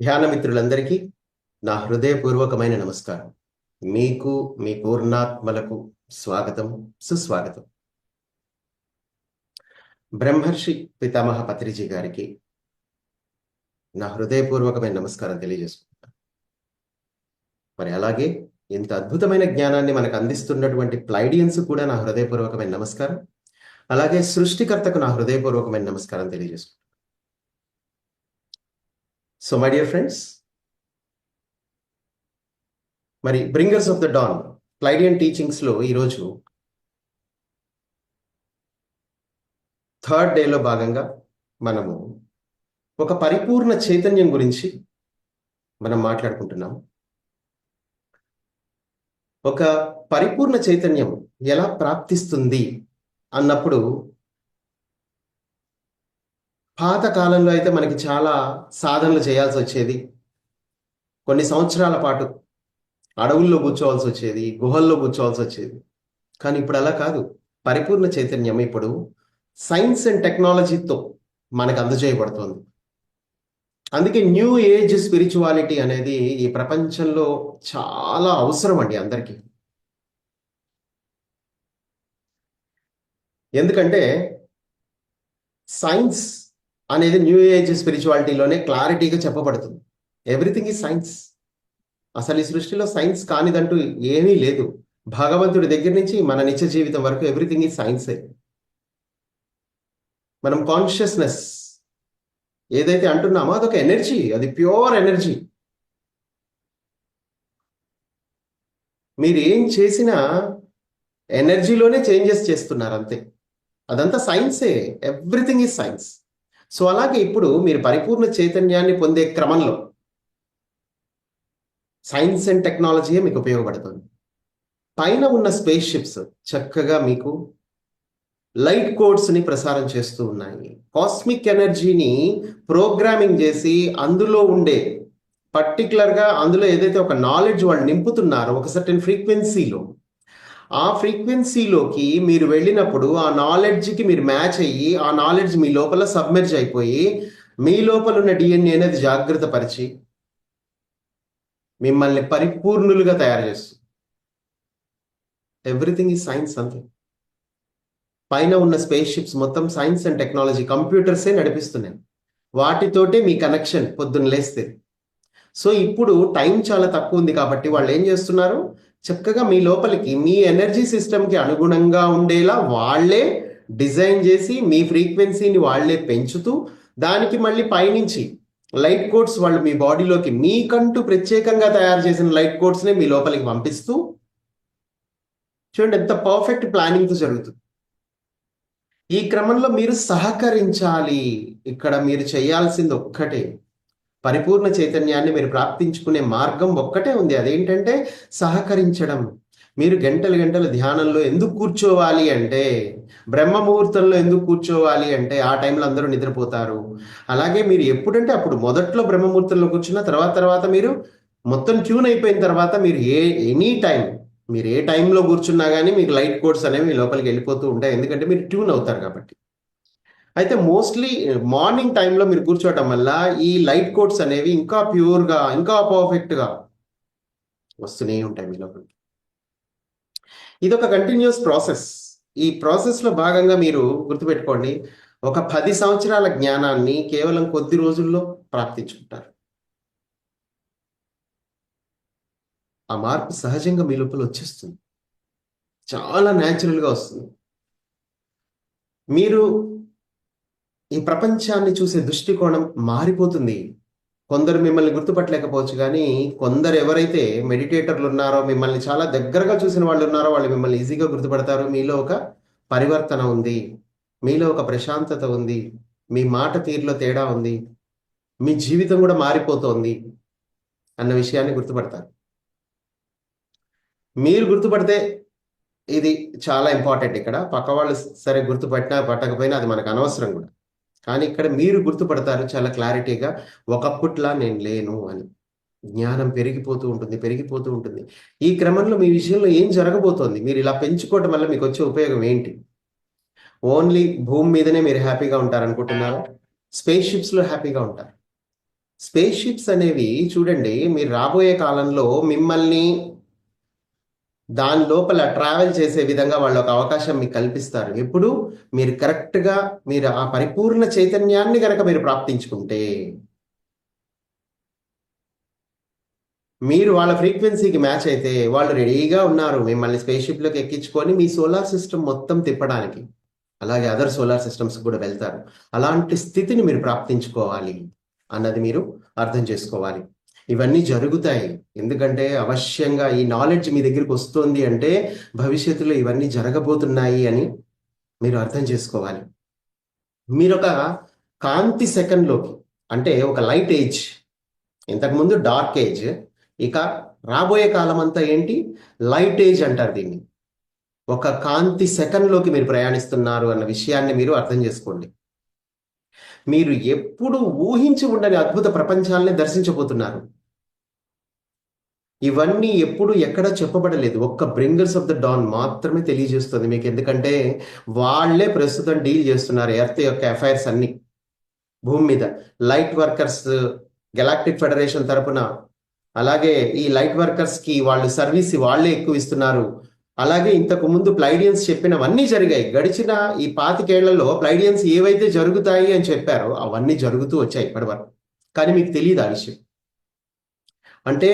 ధ్యాన మిత్రులందరికీ నా హృదయపూర్వకమైన నమస్కారం. మీకు మీ పూర్ణాత్మలకు స్వాగతం, సుస్వాగతం. బ్రహ్మర్షి పితామహ పత్రిజీ గారికి నా హృదయపూర్వకమైన నమస్కారం తెలియజేసుకుంటాను. మరి అలాగే ఇంత అద్భుతమైన జ్ఞానాన్ని మనకు అందిస్తున్నటువంటి ప్లైడియన్స్ కూడా నా హృదయపూర్వకమైన నమస్కారం. అలాగే సృష్టికర్తకు నా హృదయపూర్వకమైన నమస్కారం తెలియజేసుకుంటాను. సో మై డియర్ ఫ్రెండ్స్, మరి bringers of the don Pleiadian టీచింగ్స్లో ఈరోజు థర్డ్ డేలో భాగంగా మనము ఒక పరిపూర్ణ చైతన్యం గురించి మనం మాట్లాడుకుంటున్నాం. ఒక పరిపూర్ణ చైతన్యం ఎలా ప్రాప్తిస్తుంది అన్నప్పుడు, పాత కాలంలో అయితే మనకి చాలా సాధనలు చేయాల్సి వచ్చేది. కొన్ని సంవత్సరాల పాటు అడవుల్లో కూర్చోవాల్సి వచ్చేది, గుహల్లో కూర్చోవాల్సి వచ్చేది. కానీ ఇప్పుడు అలా కాదు. పరిపూర్ణ చైతన్యం ఇప్పుడు సైన్స్ అండ్ టెక్నాలజీతో మనకు అందజేయబడుతోంది. అందుకే న్యూ ఏజ్ స్పిరిచువాలిటీ అనేది ఈ ప్రపంచంలో చాలా అవసరం అండి అందరికీ. ఎందుకంటే సైన్స్ అనేది న్యూ ఏజ్ స్పిరిచువాలిటీలోనే క్లారిటీగా చెప్పబడుతుంది. Everything is science. అసలు ఈ సృష్టిలో సైన్స్ కానిదంటూ ఏమీ లేదు. భగవంతుడి దగ్గర నుంచి మన నిత్య జీవితం వరకు ఎవ్రీథింగ్ ఈజ్ సైన్సే. మనం కాన్షియస్నెస్ ఏదైతే అంటున్నామో అదొక ఎనర్జీ, అది ప్యూర్ ఎనర్జీ. మీరు ఏం చేసినా ఎనర్జీలోనే చేంజెస్ చేస్తున్నారు అంతే. అదంతా సైన్సే. Everything is science. సో అలాగే ఇప్పుడు మీరు పరిపూర్ణ చైతన్యాన్ని పొందే క్రమంలో సైన్స్ అండ్ టెక్నాలజీయే మీకు ఉపయోగపడుతుంది. పైన ఉన్న స్పేస్ షిప్స్ చక్కగా మీకు లైట్ కోడ్స్ని ప్రసారం చేస్తూ ఉన్నాయి. కాస్మిక్ ఎనర్జీని ప్రోగ్రామింగ్ చేసి అందులో ఉండే పర్టికులర్గా అందులో ఏదైతే ఒక నాలెడ్జ్ వాళ్ళు నింపుతున్నారో ఒక సర్టెన్ ఫ్రీక్వెన్సీలో, ఆ ఫ్రీక్వెన్సీలోకి మీరు వెళ్ళినప్పుడు ఆ నాలెడ్జ్కి మీరు మ్యాచ్ అయ్యి ఆ నాలెడ్జ్ మీ లోపల సబ్మెర్జ్ అయిపోయి మీ లోపల ఉన్న డిఎన్ఏ అనేది జాగ్రత్త పరిచి మిమ్మల్ని పరిపూర్ణులుగా తయారు చేస్తుంది. ఎవ్రీథింగ్ ఈజ్ సైన్స్ అంతే. పైన ఉన్న స్పేస్ షిప్స్ మొత్తం సైన్స్ అండ్ టెక్నాలజీ, కంప్యూటర్సే నడిపిస్తున్నాయి. వాటితోటే మీ కనెక్షన్ పొద్దున్న లేస్తే. సో ఇప్పుడు టైం చాలా తక్కువ ఉంది కాబట్టి వాళ్ళు ఏం చేస్తున్నారు, చక్కగా మీ లోపలికి మీ ఎనర్జీ సిస్టమ్కి అనుగుణంగా ఉండేలా వాళ్ళే డిజైన్ చేసి మీ ఫ్రీక్వెన్సీని వాళ్ళే పెంచుతూ దానికి మళ్ళీ పైనుంచి లైట్ కోడ్స్ వాళ్ళు మీ బాడీలోకి మీకంటూ ప్రత్యేకంగా తయారు చేసిన లైట్ కోడ్స్నే మీ లోపలికి పంపిస్తూ, చూడండి ఎంత పర్ఫెక్ట్ ప్లానింగ్తో జరుగుతుంది. ఈ క్రమంలో మీరు సహకరించాలి. ఇక్కడ మీరు చేయాల్సింది ఒక్కటే, పరిపూర్ణ చైతన్యాన్ని మీరు ప్రాప్తించుకునే మార్గం ఒక్కటే ఉంది. అదేంటంటే సహకరించడం. మీరు గంటలు గంటలు ధ్యానంలో ఎందుకు కూర్చోవాలి అంటే, బ్రహ్మ ముహూర్తంలో ఎందుకు కూర్చోవాలి అంటే ఆ టైంలో అందరూ నిద్రపోతారు. అలాగే మీరు ఎప్పుడంటే అప్పుడు మొదట్లో బ్రహ్మ ముహూర్తంలో కూర్చున్న తర్వాత మీరు మొత్తం ట్యూన్ అయిపోయిన తర్వాత మీరు ఎనీ టైం మీరు ఏ టైంలో కూర్చున్నా కానీ మీకు లైట్ కోడ్స్ అనేవి మీ లోపలికి వెళ్ళిపోతూ ఉంటాయి. ఎందుకంటే మీరు ట్యూన్ అవుతారు కాబట్టి. అయితే మోస్ట్లీ మార్నింగ్ టైంలో మీరు కూర్చోవటం వల్ల ఈ లైట్ కోడ్స్ అనేవి ఇంకా ప్యూర్గా, ఇంకా పర్ఫెక్ట్గా వస్తూనే ఉంటాయి మీ లోపలికి. ఇది ఒక కంటిన్యూస్ ప్రాసెస్. ఈ ప్రాసెస్లో భాగంగా మీరు గుర్తుపెట్టుకోండి, ఒక 10 సంవత్సరాల జ్ఞానాన్ని కేవలం కొద్ది రోజుల్లో ప్రాప్తించుకుంటారు. ఆ మార్పు సహజంగా మీ లోపల వచ్చేస్తుంది, చాలా న్యాచురల్గా వస్తుంది. మీరు ఈ ప్రపంచాన్ని చూసే దృష్టికోణం మారిపోతుంది. కొందరు మిమ్మల్ని గుర్తుపట్టలేకపోవచ్చు, కానీ కొందరు ఎవరైతే మెడిటేటర్లు ఉన్నారో, మిమ్మల్ని చాలా దగ్గరగా చూసిన వాళ్ళు ఉన్నారో వాళ్ళు మిమ్మల్ని ఈజీగా గుర్తుపడతారు. మీలో ఒక పరివర్తన ఉంది, మీలో ఒక ప్రశాంతత ఉంది, మీ మాట తీరులో తేడా ఉంది, మీ జీవితం కూడా మారిపోతోంది అన్న విషయాన్ని గుర్తుపడతారు. మీరు గుర్తుపడితే ఇది చాలా ఇంపార్టెంట్. ఇక్కడ పక్క వాళ్ళు సరే గుర్తుపట్టినా పట్టకపోయినా అది మనకు అనవసరం కూడా. కానీ ఇక్కడ మీరు గుర్తుపడతారు చాలా క్లారిటీగా, ఒకప్పట్లా నేను లేను అని. జ్ఞానం పెరిగిపోతూ ఉంటుంది, పెరిగిపోతూ ఉంటుంది. ఈ క్రమంలో మీ విషయంలో ఏం జరగబోతోంది, మీరు ఇలా పెంచుకోవటం వల్ల మీకు వచ్చే ఉపయోగం ఏంటి? ఓన్లీ భూమి మీదనే మీరు హ్యాపీగా ఉంటారనుకుంటున్నారా? స్పేస్ షిప్స్లో హ్యాపీగా ఉంటారు. స్పేస్ షిప్స్ అనేవి చూడండి, మీరు రాబోయే కాలంలో మిమ్మల్ని దాని లోపల ట్రావెల్ చేసే విధంగా వాళ్ళు ఒక అవకాశం మీకు కల్పిస్తారు. ఎప్పుడు మీరు కరెక్ట్‌గా మీరు ఆ పరిపూర్ణ చైతన్యాన్ని గనక మీరు ప్రాప్తించుకుంటే. మీరు వాళ్ళ ఫ్రీక్వెన్సీకి మ్యాచ్ అయితే వాళ్ళు రెడీగా ఉన్నారు మిమ్మల్ని స్పేస్ షిప్‌లోకి ఎక్కించుకొని మీ సోలార్ సిస్టమ్ మొత్తం తిప్పడానికి. అలాగే అదర్ సోలార్ సిస్టమ్స్‌కి కూడా వెళ్తారు. అలాంటి స్థితిని మీరు ప్రాప్తించుకోవాలి అన్నది మీరు అర్థం చేసుకోవాలి. ఇవన్నీ జరుగుతాయి. ఎందుకంటే అవశ్యంగా ఈ నాలెడ్జ్ మీ దగ్గరికి వస్తుంది అంటే భవిష్యత్తులో ఇవన్నీ జరగబోతున్నాయి అని మీరు అర్థం చేసుకోవాలి. మీరొక కాంతి సెకన్‌లోకి, అంటే ఒక లైట్ ఏజ్, ఇంతకుముందు డార్క్ ఏజ్, ఇక రాబోయే కాలం అంతా ఏంటి? లైట్ ఏజ్ అంటారు దీన్ని. ఒక కాంతి సెకన్‌లోకి మీరు ప్రయాణిస్తున్నారు అన్న విషయాన్ని మీరు అర్థం చేసుకోండి. మీరు ఎప్పుడు ఊహించి ఉండని అద్భుత ప్రపంచాల్ని దర్శించబోతున్నారు. ఇవన్నీ ఎప్పుడు ఎక్కడ చెప్పబడలేదు. ఒక్క బ్రింగర్స్ ఆఫ్ ద డాన్ మాత్రమే తెలియజేస్తుంది మీకు. ఎందుకంటే వాళ్ళే ప్రస్తుతం డీల్ చేస్తున్నారు ఎర్త్ యొక్క అఫైర్స్ అన్ని భూమి మీద. లైట్ వర్కర్స్ గెలాక్టిక్ ఫెడరేషన్ తరపున, అలాగే ఈ లైట్ వర్కర్స్ కి వాళ్ళు సర్వీస్ వాళ్ళే ఎక్కువ ఇస్తున్నారు. అలాగే ఇంతకు ముందు ప్లైడియన్స్ చెప్పినవన్నీ జరిగాయి. గడిచిన ఈ 25 ఏళ్లలో ప్లైడియన్స్ ఏవైతే జరుగుతాయి అని చెప్పారో అవన్నీ జరుగుతూ వచ్చాయి ఇప్పటి వరకు. కానీ మీకు తెలియదు ఆ విషయం. అంటే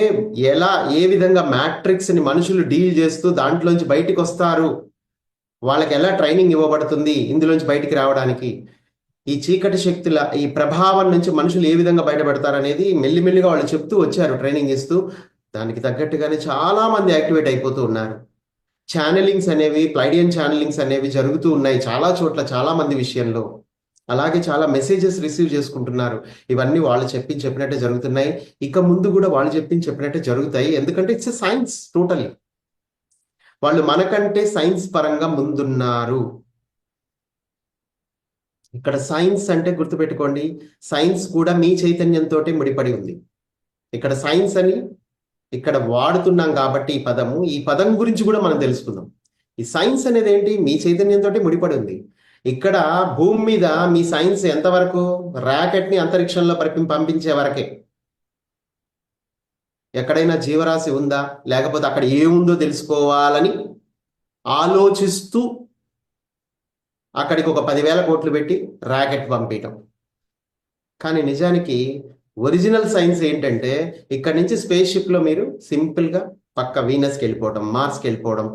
ఎలా, ఏ విధంగా మ్యాట్రిక్స్ ని మనుషులు డీల్ చేస్తూ దాంట్లోంచి బయటికి వస్తారు, వాళ్ళకి ఎలా ట్రైనింగ్ ఇవ్వబడుతుంది ఇందులోంచి బయటికి రావడానికి, ఈ చీకటి శక్తుల ఈ ప్రభావం నుంచి మనుషులు ఏ విధంగా బయటపడతారు అనేది మెల్లిమెల్లిగా వాళ్ళు చెప్తూ వచ్చారు, ట్రైనింగ్ ఇస్తూ. దానికి తగ్గట్టుగానే చాలా మంది యాక్టివేట్ అయిపోతూ ఉన్నారు. ఛానలింగ్స్ అనేవి, ప్లైడియన్ ఛానలింగ్స్ అనేవి జరుగుతూ ఉన్నాయి చాలా చోట్ల, చాలా మంది విషయంలో. అలాగే చాలా మెసేజెస్ రిసీవ్ చేసుకుంటున్నారు. ఇవన్నీ వాళ్ళు చెప్పినట్టే జరుగుతున్నాయి. ఇక ముందు కూడా వాళ్ళు చెప్పినట్టే జరుగుతాయి. ఎందుకంటే ఇట్స్ ఎ సైన్స్ టోటలీ. వాళ్ళు మనకంటే సైన్స్ పరంగా ముందున్నారు. ఇక్కడ సైన్స్ అంటే గుర్తుపెట్టుకోండి, సైన్స్ కూడా మీ చైతన్యంతో ముడిపడి ఉంది. ఇక్కడ సైన్స్ అని ఇక్కడ వాడుతున్నాం కాబట్టి ఈ పదం గురించి కూడా మనం తెలుసుకుందాం. ఈ సైన్స్ అనేది ఏంటి? మీ చైతన్యంతో ముడిపడి ఉంది. ఇక్కడ భూమి మీద మీ సైన్స్ ఎంతవరకు? ర్యాకెట్ ని అంతరిక్షంలో పంపించే వరకే. ఎక్కడైనా జీవరాశి ఉందా, లేకపోతే అక్కడ ఏముందో తెలుసుకోవాలని ఆలోచిస్తూ అక్కడికి ఒక 10,000 కోట్లు పెట్టి ర్యాకెట్ పంపించటం. కానీ నిజానికి ఒరిజినల్ సైన్స్ ఏంటంటే, ఇక్కడి నుంచి స్పేస్ షిప్లో మీరు సింపుల్గా పక్క వీనస్కి వెళ్ళిపోవడం, మార్స్కి వెళ్ళిపోవడం,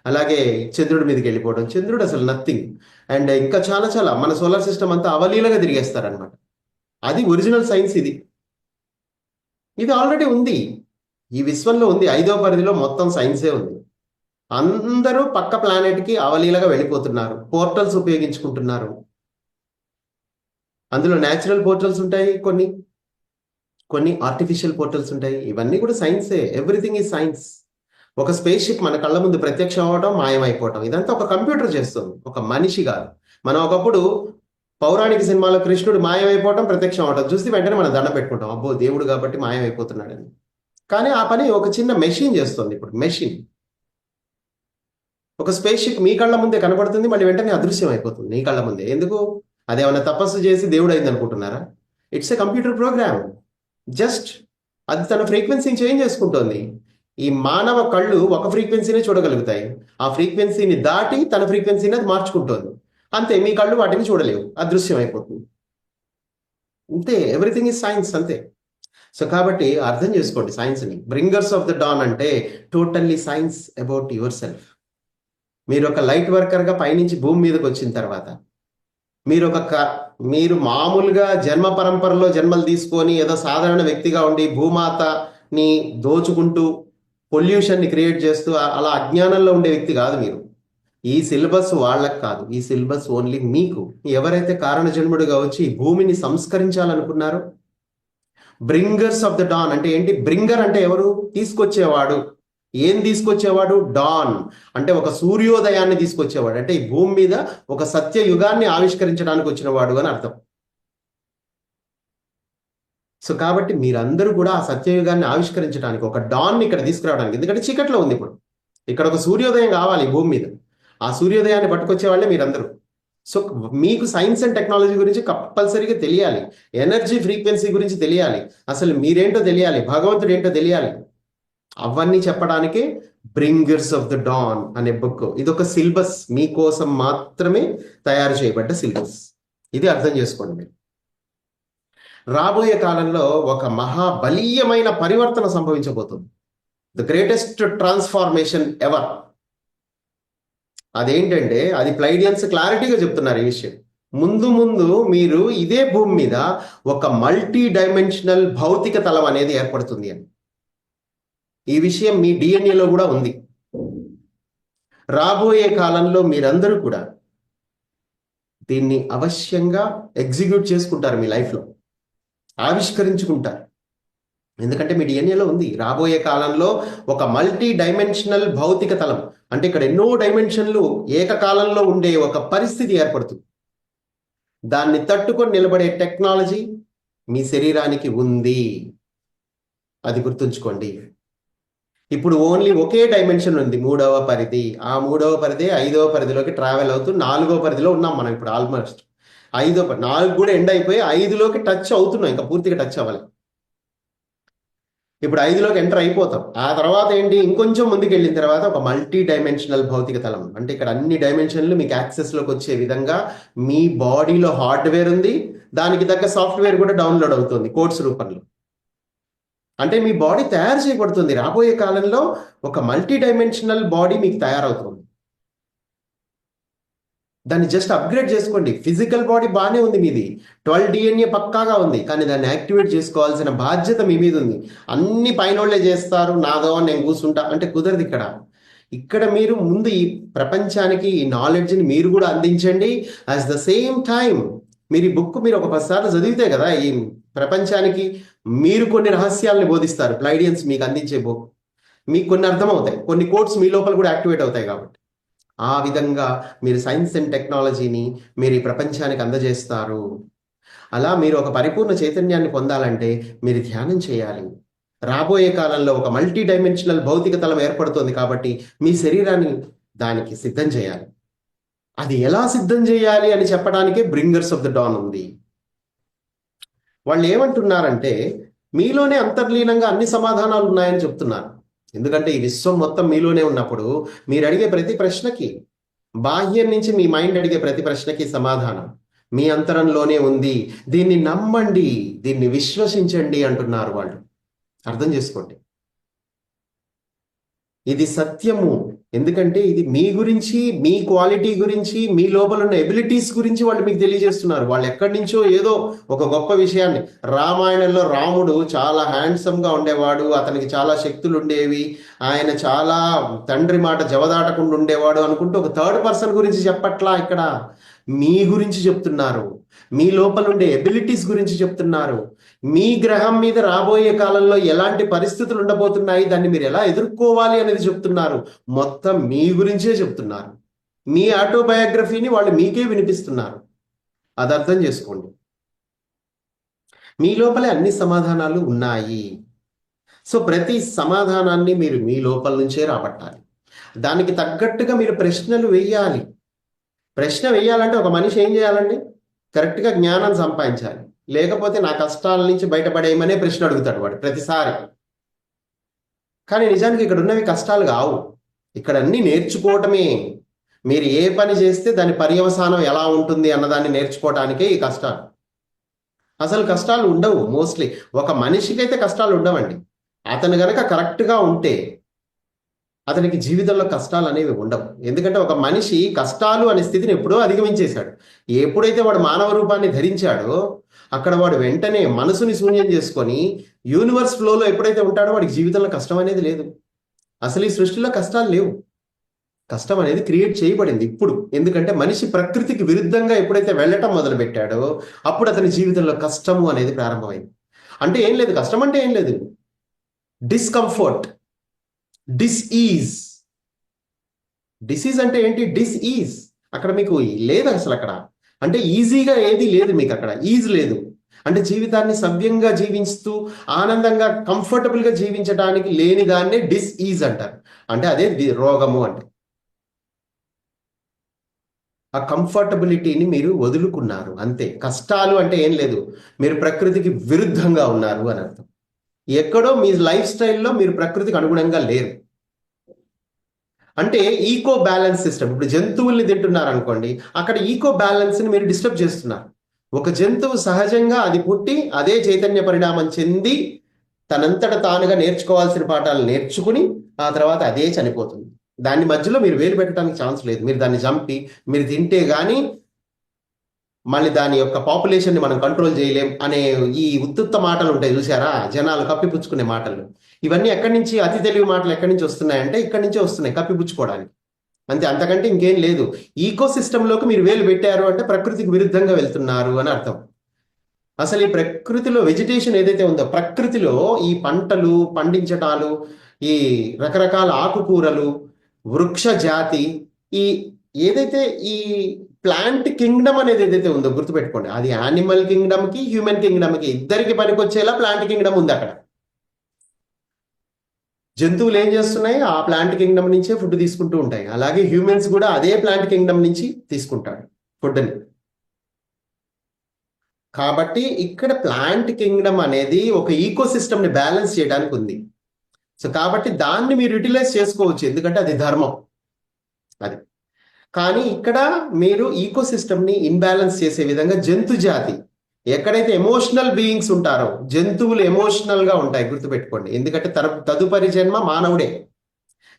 అలాగే చంద్రుడి మీదకి వెళ్ళిపోవడం. చంద్రుడు అసలు నథింగ్. అండ్ ఇంకా చాలా చాలా మన సోలార్ సిస్టమ్ అంతా అవలీలగా తిరిగేస్తారనమాట. అది ఒరిజినల్ సైన్స్. ఇది ఆల్రెడీ ఉంది, ఈ విశ్వంలో ఉంది. 5వ పరిధిలో మొత్తం సైన్సే ఉంది. అందరూ పక్క ప్లానెట్కి అవలీలగా వెళ్ళిపోతున్నారు, పోర్టల్స్ ఉపయోగించుకుంటున్నారు. అందులో న్యాచురల్ పోర్టల్స్ ఉంటాయి, కొన్ని ఆర్టిఫిషియల్ పోర్టల్స్ ఉంటాయి. ఇవన్నీ కూడా సైన్సే. Everything is science. ఒక స్పేస్ షిప్ మన కళ్ళ ముందు ప్రత్యక్షం అవ్వడం, మాయమైపోవడం, ఇదంతా ఒక కంప్యూటర్ చేస్తుంది, ఒక మనిషి కాదు. మనం ఒకప్పుడు పౌరాణిక సినిమాలో కృష్ణుడు మాయమైపోవడం, ప్రత్యక్షం అవడం చూసి వెంటనే మనం దండం పెట్టుకుంటాం, అబ్బో దేవుడు కాబట్టి మాయమైపోతున్నాడని. కానీ ఆ పని ఒక చిన్న మెషిన్ చేస్తుంది. ఇప్పుడు మెషిన్, ఒక స్పేస్ షిప్ మీ కళ్ళ ముందే కనబడుతుంది, మళ్ళీ వెంటనే అదృశ్యం అయిపోతుంది నీ కళ్ళ ముందే. ఎందుకు? అదేమన్నా తపస్సు చేసి దేవుడు అయింది అనుకుంటున్నారా? It's a computer program. Just అది తన ఫ్రీక్వెన్సీని చేంజ్ చేసుకుంటోంది. ఈ మానవ కళ్ళు ఒక ఫ్రీక్వెన్సీనే చూడగలుగుతాయి. ఆ ఫ్రీక్వెన్సీని దాటి తన ఫ్రీక్వెన్సీని అది మార్చుకుంటోంది. అంతే, మీ కళ్ళు వాటిని చూడలేవు, అదృశ్యం అయిపోతుంది. అంతే, ఎవ్రీథింగ్ ఈజ్ సైన్స్, అంతే. సో కాబట్టి అర్థం చేసుకోండి సైన్స్ని. బ్రింగర్స్ ఆఫ్ ద డాన్ అంటే totally science about your self. మీరు ఒక లైట్ వర్కర్గా పైనుంచి భూమి మీదకి వచ్చిన తర్వాత, మీరు మామూలుగా జన్మ పరంపరలో జన్మలు తీసుకొని ఏదో సాధారణ వ్యక్తిగా ఉండి భూమాతని దోచుకుంటూ పొల్యూషన్ని క్రియేట్ చేస్తూ అలా అజ్ఞానంలో ఉండే వ్యక్తి కాదు మీరు. ఈ సిలబస్ వాళ్ళకి కాదు, ఈ సిలబస్ ఓన్లీ మీకు. ఎవరైతే కారణ జన్ముడిగా వచ్చి ఈ భూమిని సంస్కరించాలనుకున్నారో, బ్రింగర్స్ ఆఫ్ ద డాన్ అంటే ఏంటి? బ్రింగర్ అంటే ఎవరు? తీసుకొచ్చేవాడు. ఏం తీసుకొచ్చేవాడు? డాన్ అంటే ఒక సూర్యోదయాన్ని తీసుకొచ్చేవాడు. అంటే ఈ భూమి మీద ఒక సత్యయుగాన్ని ఆవిష్కరించడానికి వచ్చినవాడు అని అర్థం. సో కాబట్టి మీరందరూ కూడా ఆ సత్యయుగాన్ని ఆవిష్కరించడానికి, ఒక డాన్ని ఇక్కడ తీసుకురావడానికి, ఎందుకంటే చీకట్లో ఉంది ఇప్పుడు, ఇక్కడ ఒక సూర్యోదయం కావాలి భూమి మీద. ఆ సూర్యోదయాన్ని పట్టుకొచ్చే వాళ్ళే మీరందరూ. సో మీకు సైన్స్ అండ్ టెక్నాలజీ గురించి కంపల్సరీగా తెలియాలి, ఎనర్జీ ఫ్రీక్వెన్సీ గురించి తెలియాలి, అసలు మీరేంటో తెలియాలి, భగవంతుడు ఏంటో తెలియాలి. అవన్నీ చెప్పడానికే బ్రింగర్స్ ఆఫ్ ద డాన్ అనే బుక్. ఇది ఒక సిలబస్, మీకోసం మాత్రమే తయారు చేయబడ్డ సిలబస్. ఇది అర్థం చేసుకోండి మీరు. రాబోయే కాలంలో ఒక మహాబలీయమైన పరివర్తన సంభవించబోతుంది, ద గ్రేటెస్ట్ ట్రాన్స్ఫార్మేషన్ ఎవర్. అదేంటంటే అది ప్లైడియన్స్ క్లారిటీగా చెప్తున్నారు ఈ విషయం. ముందు ముందు మీరు ఇదే భూమి మీద ఒక మల్టీ డైమెన్షనల్ భౌతిక తలం అనేది ఏర్పడుతుంది అని. ఈ విషయం మీ డిఎన్ఏలో కూడా ఉంది. రాబోయే కాలంలో మీరందరూ కూడా దీన్ని అవశ్యంగా ఎగ్జిక్యూట్ చేసుకుంటారు, మీ లైఫ్లో ఆవిష్కరించుకుంటారు. ఎందుకంటే మీ డిఎన్ఏలో ఉంది. రాబోయే కాలంలో ఒక మల్టీ డైమెన్షనల్ భౌతిక తలం, అంటే ఇక్కడ ఎన్నో డైమెన్షన్లు ఏకకాలంలో ఉండే ఒక పరిస్థితి ఏర్పడుతుంది. దాన్ని తట్టుకొని నిలబడే టెక్నాలజీ మీ శరీరానికి ఉంది, అది గుర్తుంచుకోండి. ఇప్పుడు ఓన్లీ ఒకే డైమెన్షన్ ఉంది, 3వ పరిధి. ఆ 3వ పరిధి 5వ పరిధిలోకి ట్రావెల్ అవుతూ 4వ పరిధిలో ఉన్నాం మనం ఇప్పుడు. ఆల్మోస్ట్ 4 కూడా ఎండ్ అయిపోయి 5లోకి టచ్ అవుతున్నాం, ఇంకా పూర్తిగా టచ్ అవ్వాలి. ఇప్పుడు 5లోకి ఎంటర్ అయిపోతాం. ఆ తర్వాత ఏంటి, ఇంకొంచెం ముందుకు వెళ్ళిన తర్వాత ఒక మల్టీ డైమెన్షనల్ భౌతిక తలం, అంటే ఇక్కడ అన్ని డైమెన్షన్లు మీకు యాక్సెస్లోకి వచ్చే విధంగా మీ బాడీలో హార్డ్వేర్ ఉంది, దానికి తగ్గ సాఫ్ట్వేర్ కూడా డౌన్లోడ్ అవుతుంది కోడ్స్ రూపంలో. అంటే మీ బాడీ తయారు చేయబడుతుంది. రాబోయే కాలంలో ఒక మల్టీ డైమెన్షనల్ బాడీ మీకు తయారవుతుంది. దాన్ని జస్ట్ అప్గ్రేడ్ చేసుకోండి. ఫిజికల్ బాడీ బాగానే ఉంది మీది, 12 DNA పక్కాగా ఉంది, కానీ దాన్ని యాక్టివేట్ చేసుకోవాల్సిన బాధ్యత మీ మీద ఉంది. అన్ని పైనోళ్లే చేస్తారు, నాదో నేను కూర్చుంటా అంటే కుదరదు. ఇక్కడ మీరు ముందు ఈ ప్రపంచానికి ఈ నాలెడ్జ్ని మీరు కూడా అందించండి. అట్ ద సేమ్ టైం మీరు ఈ బుక్ మీరు ఒక 10 సార్లు చదివితే కదా ఈ ప్రపంచానికి మీరు కొన్ని రహస్యాలను బోధిస్తారు. ప్లైడియన్స్ మీకు అందించే బుక్ మీకు కొన్ని అర్థమవుతాయి, కొన్ని కోడ్స్ మీ లోపల కూడా యాక్టివేట్ అవుతాయి. కాబట్టి ఆ విధంగా మీరు సైన్స్ అండ్ టెక్నాలజీని మీరు ఈ ప్రపంచానికి అందజేస్తారు. అలా మీరు ఒక పరిపూర్ణ చైతన్యాన్ని పొందాలంటే మీరు ధ్యానం చేయాలి. రాబోయే కాలంలో ఒక మల్టీ డైమెన్షనల్ భౌతిక తలం ఏర్పడుతుంది, కాబట్టి మీ శరీరాన్ని దానికి సిద్ధం చేయాలి. అది ఎలా సిద్ధం చేయాలి అని చెప్పడానికే బ్రింగర్స్ ఆఫ్ ద డాన్ ఉంది. వాళ్ళు ఏమంటున్నారంటే మీలోనే అంతర్లీనంగా అన్ని సమాధానాలు ఉన్నాయని చెప్తున్నారు. ఎందుకంటే ఈ విశ్వం మొత్తం మీలోనే ఉన్నప్పుడు మీరు అడిగే ప్రతి ప్రశ్నకి, బాహ్యం నుంచి మీ మైండ్ అడిగే ప్రతి ప్రశ్నకి సమాధానం మీ అంతరంలోనే ఉంది. దీన్ని నమ్మండి, దీన్ని విశ్వసించండి అంటున్నారు వాళ్ళు. అర్థం చేసుకోండి, ఇది సత్యము. ఎందుకంటే ఇది మీ గురించి, మీ క్వాలిటీ గురించి, మీ లోపల ఉన్న ఎబిలిటీస్ గురించి వాళ్ళు మీకు తెలియజేస్తున్నారు. వాళ్ళు ఎక్కడి నుంచో ఏదో ఒక గొప్ప విషయాన్ని, రామాయణంలో రాముడు చాలా హ్యాండ్సమ్గా ఉండేవాడు, అతనికి చాలా శక్తులు ఉండేవి, ఆయన చాలా తండ్రి మాట జవదాటకుండా ఉండేవాడు అనుకుంటూ ఒక థర్డ్ పర్సన్ గురించి చెప్పట్లా. ఇక్కడ మీ గురించి చెప్తున్నారు, మీ లోపల ఉండే ఎబిలిటీస్ గురించి చెప్తున్నారు. మీ గ్రహం మీద రాబోయే కాలంలో ఎలాంటి పరిస్థితులు ఉండబోతున్నాయి, దాన్ని మీరు ఎలా ఎదుర్కోవాలి అనేది చెప్తున్నారు. మొత్తం మీ గురించే చెప్తున్నారు. మీ ఆటోబయోగ్రఫీని వాళ్ళు మీకే వినిపిస్తున్నారు. అది అర్థం చేసుకోండి. మీ లోపలే అన్ని సమాధానాలు ఉన్నాయి. సో ప్రతి సమాధానాన్ని మీరు మీ లోపల నుంచే రాబట్టాలి. దానికి తగ్గట్టుగా మీరు ప్రశ్నలు వేయాలి. ప్రశ్న వేయాలంటే ఒక మనిషి ఏం చేయాలండి, కరెక్ట్గా జ్ఞానం సంపాదించాలి. లేకపోతే నా కష్టాల నుంచి బయటపడేయమనే ప్రశ్న అడుగుతాడు వాడు ప్రతిసారి. కానీ నిజానికి ఇక్కడ ఉన్నవి కష్టాలు కావు, ఇక్కడ అన్ని నేర్చుకోవటమే. మీరు ఏ పని చేస్తే దాని పర్యవసానం ఎలా ఉంటుంది అన్నదాన్ని నేర్చుకోవటానికే ఈ కష్టాలు. అసలు కష్టాలు ఉండవు. మోస్ట్లీ ఒక మనిషికైతే కష్టాలు ఉండవండి. అతను గనక కరెక్ట్గా ఉంటే అతనికి జీవితంలో కష్టాలు అనేవి ఉండవు. ఎందుకంటే ఒక మనిషి కష్టాలు అనే స్థితిని ఎప్పుడో అధిగమించేశాడు. ఎప్పుడైతే వాడు మానవ రూపాన్ని ధరించాడో అక్కడ వాడు వెంటనే మనసుని శూన్యం చేసుకొని యూనివర్స్ ఫ్లోలో ఎప్పుడైతే ఉంటాడో వాడికి జీవితంలో కష్టం అనేది లేదు. అసలు ఈ సృష్టిలో కష్టాలు లేవు. కష్టం అనేది క్రియేట్ చేయబడింది ఇప్పుడు. ఎందుకంటే మనిషి ప్రకృతికి విరుద్ధంగా ఎప్పుడైతే వెళ్ళటం మొదలు పెట్టాడో అప్పుడు అతని జీవితంలో కష్టము అనేది ప్రారంభమైంది. అంటే ఏం లేదు, కష్టం అంటే ఏం లేదు, డిస్కంఫర్ట్, డిస్ఈజ్. డిసీజ్ అంటే ఏంటి, డిస్ఈజ్. అక్కడ మీకు లేదు అసలు. అక్కడ అంటే ఈజీగా ఏది లేదు మీకు, అక్కడ ఈజ్ లేదు. అంటే జీవితాన్ని సవ్యంగా జీవిస్తూ ఆనందంగా కంఫర్టబుల్గా జీవించడానికి లేని దాన్నే డిస్ఈజ్ అంటారు. అంటే అదే రోగము అంటే. ఆ కంఫర్టబిలిటీని మీరు వదులుకున్నారు అంతే. కష్టాలు అంటే ఏం లేదు, మీరు ప్రకృతికి విరుద్ధంగా ఉన్నారు అని అర్థం. ఎక్కడో మీ లైఫ్ స్టైల్లో మీరు ప్రకృతికి అనుగుణంగా లేరు. అంటే ఈకో బ్యాలెన్స్ సిస్టమ్. ఇప్పుడు జంతువుల్ని తింటున్నారు అనుకోండి, అక్కడ ఈకో బ్యాలెన్స్ని మీరు డిస్టర్బ్ చేస్తున్నారు. ఒక జంతువు సహజంగా అది పుట్టి అదే చైతన్య పరిణామం చెంది తనంతట తానుగా నేర్చుకోవాల్సిన పాఠాలు నేర్చుకుని ఆ తర్వాత అదే చనిపోతుంది. దాని మధ్యలో మీరు వేలు పెట్టడానికి ఛాన్స్ లేదు. మీరు దాన్ని చంపి మీరు తింటే గానీ మళ్ళీ దాని యొక్క పాపులేషన్ని మనం కంట్రోల్ చేయలేం అనే ఈ ఉత్తుత్త మాటలు ఉంటాయి చూసారా, జనాలు కప్పిపుచ్చుకునే మాటలు. ఇవన్నీ ఎక్కడి నుంచి, అతి తెలివి మాటలు ఎక్కడి నుంచి వస్తున్నాయంటే ఇక్కడి నుంచే వస్తున్నాయి, కప్పిపుచ్చుకోవడానికి. అంతే, అంతకంటే ఇంకేం లేదు. ఈకో సిస్టంలోకి మీరు వేలు పెట్టారు అంటే ప్రకృతికి విరుద్ధంగా వెళ్తున్నారు అని అర్థం. అసలు ఈ ప్రకృతిలో వెజిటేషన్ ఏదైతే ఉందో, ప్రకృతిలో ఈ పంటలు పండించటాలు, ఈ రకరకాల ఆకుకూరలు, వృక్ష జాతి, ఈ ఏదైతే ఈ ప్లాంట్ కింగ్డమ్ అనేది ఏదైతే ఉందో గుర్తుపెట్టుకోండి, అది యానిమల్ కింగ్డమ్కి హ్యూమన్ కింగ్డమ్కి ఇద్దరికి పనికొచ్చేలా ప్లాంట్ కింగ్డమ్ ఉంది అక్కడ. జంతువులు ఏం చేస్తున్నాయి, ఆ ప్లాంట్ కింగ్డమ్ నుంచే ఫుడ్ తీసుకుంటూ ఉంటాయి. అలాగే హ్యూమన్స్ కూడా అదే ప్లాంట్ కింగ్డమ్ నుంచి తీసుకుంటాడు ఫుడ్ని. కాబట్టి ఇక్కడ ప్లాంట్ కింగ్డమ్ అనేది ఒక ఈకో సిస్టమ్ని బ్యాలెన్స్ చేయడానికి ఉంది. సో కాబట్టి దాన్ని మీరు యూటిలైజ్ చేసుకోవచ్చు, ఎందుకంటే అది ధర్మం అది. కానీ ఇక్కడ మీరు ఈకో సిస్టమ్ని ఇన్బ్యాలెన్స్ చేసే విధంగా జంతు జాతి, ఎక్కడైతే ఎమోషనల్ బీయింగ్స్ ఉంటారో, జంతువులు ఎమోషనల్గా ఉంటాయి గుర్తుపెట్టుకోండి, ఎందుకంటే తదుపరి జన్మ మానవుడే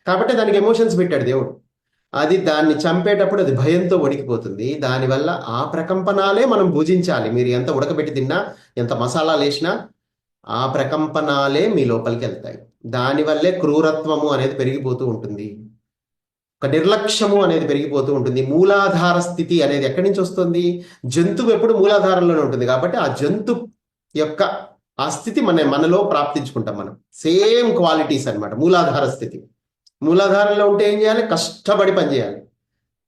కాబట్టి దానికి ఎమోషన్స్ పెట్టాడు దేవుడు. అది దాన్ని చంపేటప్పుడు అది భయంతో వణికిపోతుంది. దానివల్ల ఆ ప్రకంపనాలే మనం భుజించాలి. మీరు ఎంత ఉడకబెట్టి తిన్నా, ఎంత మసాలాలు వేసినా ఆ ప్రకంపనాలే మీ లోపలికి వెళ్తాయి. దానివల్లే క్రూరత్వము అనేది పెరిగిపోతూ ఉంటుంది, ఒక నిర్లక్ష్యము అనేది పెరిగిపోతూ ఉంటుంది. మూలాధార స్థితి అనేది ఎక్కడి నుంచి వస్తుంది, జంతువు ఎప్పుడు మూలాధారంలోనే ఉంటుంది. కాబట్టి ఆ జంతు యొక్క ఆ స్థితి మనలో ప్రాప్తించుకుంటాం మనం. సేమ్ క్వాలిటీస్ అన్నమాట మూలాధార స్థితి. మూలాధారంలో ఉంటే ఏం చేయాలి, కష్టపడి పనిచేయాలి.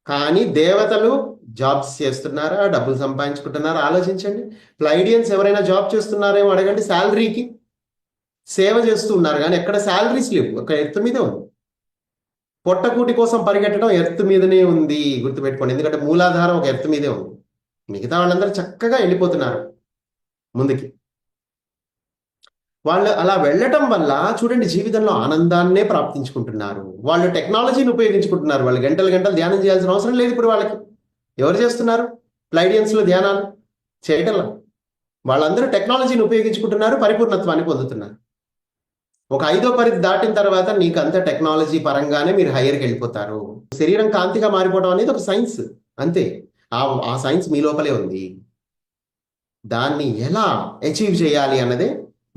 కానీ దేవతలు జాబ్స్ చేస్తున్నారా, డబ్బులు సంపాదించుకుంటున్నారా ఆలోచించండి. ప్లైడియన్స్ ఎవరైనా జాబ్ చేస్తున్నారేమో అడగండి, శాలరీకి సేవ చేస్తూ ఉన్నారు, కానీ ఎక్కడ శాలరీస్ లేవు, ఒక ఎర్త్ మీదే ఉంది. పొట్టకూటి కోసం పరిగెట్టడం ఎర్త్ మీదనే ఉంది గుర్తుపెట్టుకోండి, ఎందుకంటే మూలాధారం ఒక ఎర్త్ మీదే ఉంది. మిగతా వాళ్ళందరూ చక్కగా వెళ్ళిపోతున్నారు ముందుకి. వాళ్ళు అలా వెళ్ళటం వల్ల చూడండి జీవితంలో ఆనందాన్నే ప్రాప్తించుకుంటున్నారు. వాళ్ళు టెక్నాలజీని ఉపయోగించుకుంటున్నారు. వాళ్ళు గంటలు గంటలు ధ్యానం చేయాల్సిన అవసరం లేదు ఇప్పుడు వాళ్ళకి. ఎవరు చేస్తున్నారు ప్లైడియన్స్లో ధ్యానాలు చేయటంలా? వాళ్ళందరూ టెక్నాలజీని ఉపయోగించుకుంటున్నారు, పరిపూర్ణత్వాన్ని పొందుతున్నారు. ఒక 5వ పరిధి దాటిన తర్వాత నీకు అంత టెక్నాలజీ పరంగానే మీరు హైయర్కి వెళ్ళిపోతారు. శరీరం కాంతిగా మారిపోవడం అనేది ఒక సైన్స్ అంతే. ఆ సైన్స్ మీ లోపలే ఉంది. దాన్ని ఎలా అచీవ్ చేయాలి అన్నదే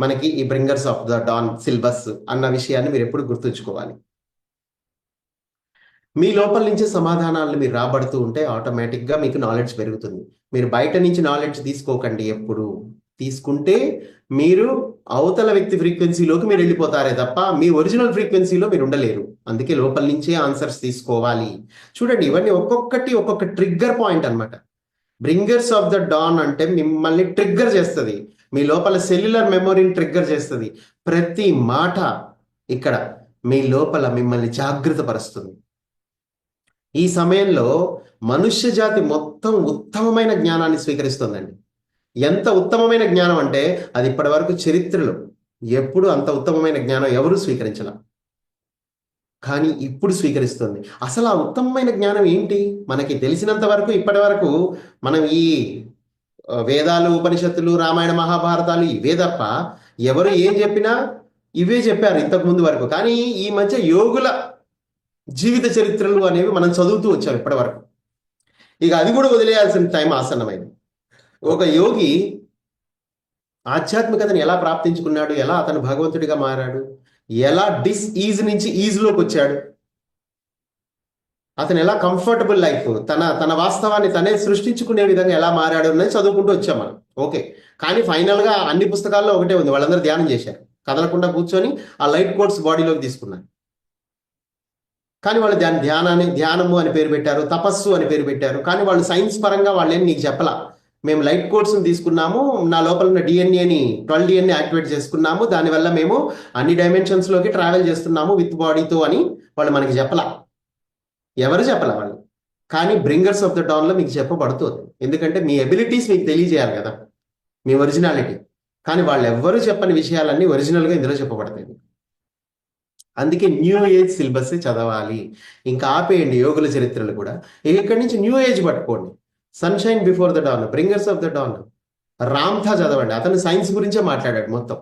మనకి ఈ bringers of the don syllabus అన్న విషయాన్ని మీరు ఎప్పుడు గుర్తుంచుకోవాలి. మీ లోపల నుంచి సమాధానాలను మీరు రాబడుతూ ఉంటే ఆటోమేటిక్గా మీకు నాలెడ్జ్ పెరుగుతుంది. మీరు బయట నుంచి నాలెడ్జ్ తీసుకోకండి. ఎప్పుడు తీసుకుంటే మీరు అవతల వ్యక్తి ఫ్రీక్వెన్సీలోకి మీరు వెళ్ళిపోతారే తప్ప మీ ఒరిజినల్ ఫ్రీక్వెన్సీలో మీరు ఉండలేరు. అందుకే లోపల నుంచే ఆన్సర్స్ తీసుకోవాలి. చూడండి ఇవన్నీ ఒక్కొక్క ట్రిగ్గర్ పాయింట్ అన్నమాట. బ్రింగర్స్ ఆఫ్ ద డాన్ అంటే మిమ్మల్ని ట్రిగ్గర్ చేస్తుంది, మీ లోపల సెల్యులర్ మెమొరీని ట్రిగ్గర్ చేస్తుంది. ప్రతి మాట ఇక్కడ మీ లోపల మిమ్మల్ని జాగృత పరుస్తుంది. ఈ సమయంలో మనుష్య జాతి మొత్తం ఉత్తమమైన జ్ఞానాన్ని స్వీకరిస్తుందండి. ఎంత ఉత్తమమైన జ్ఞానం అంటే అది ఇప్పటి వరకు చరిత్రలో ఎప్పుడు అంత ఉత్తమమైన జ్ఞానం ఎవరు స్వీకరించాల, కానీ ఇప్పుడు స్వీకరిస్తుంది. అసలు ఆ ఉత్తమమైన జ్ఞానం ఏంటి మనకి తెలిసినంత వరకు ఇప్పటి వరకు మనం ఈ వేదాలు, ఉపనిషత్తులు, రామాయణ మహాభారతాలు ఇవే తప్ప ఎవరు ఏం చెప్పినా ఇవే చెప్పారు ఇంతకు ముందు వరకు. కానీ ఈ మధ్య యోగుల జీవిత చరిత్రలు అనేవి మనం చదువుతూ వచ్చాం ఇప్పటి వరకు. ఇక అది కూడా వదిలేయాల్సిన టైం ఆసన్నమైంది. ఒక యోగి ఆధ్యాత్మికతను ఎలా ప్రాప్తించుకున్నాడు, ఎలా అతను భగవంతుడిగా మారాడు, ఎలా ఈజ్ నుంచి ఈజ్లోకి వచ్చాడు, అతను ఎలా కంఫర్టబుల్ లైఫ్ తన వాస్తవాన్ని తనే సృష్టించుకునే విధంగా ఎలా మారాడు అనేది చదువుకుంటూ వచ్చాం మనం. ఓకే, కానీ ఫైనల్గా అన్ని పుస్తకాల్లో ఒకటే ఉంది, వాళ్ళందరూ ధ్యానం చేశారు, కదలకుండా కూర్చొని ఆ లైట్ కోడ్స్ బాడీలోకి తీసుకున్నారు. కానీ వాళ్ళు ధ్యానము అని పేరు పెట్టారు, తపస్సు అని పేరు పెట్టారు. కానీ వాళ్ళు సైన్స్ పరంగా వాళ్ళేం నీకు చెప్పలా, మేము లైట్ కోడ్స్ని తీసుకున్నాము, నా లోపల ఉన్న డిఎన్ఏని 12 DNA యాక్టివేట్ చేసుకున్నాము, దానివల్ల మేము అన్ని డైమెన్షన్స్లోకి ట్రావెల్ చేస్తున్నాము విత్ బాడీతో అని వాళ్ళు మనకి చెప్పలా. ఎవరు చెప్పలా వాళ్ళు. కానీ బ్రింగర్స్ ఆఫ్ ద డాన్ లో మీకు చెప్పబడుతుంది. ఎందుకంటే మీ ఎబిలిటీస్ మీకు తెలియజేయాలి కదా, మీ ఒరిజినాలిటీ. కానీ వాళ్ళు ఎవ్వరూ చెప్పని విషయాలన్నీ ఒరిజినల్గా ఇందులో చెప్పబడతాయి. అందుకే న్యూ ఏజ్ సిలబస్ చదవాలి. ఇంకా ఆపేయండి యోగుల చరిత్రలు కూడా. ఇక్కడి నుంచి న్యూ ఏజ్ పట్టుకోండి. Sunshine before the dawn, bringers of the dawn, Ramtha చదవండి. అతను సైన్స్ గురించే మాట్లాడాడు మొత్తం.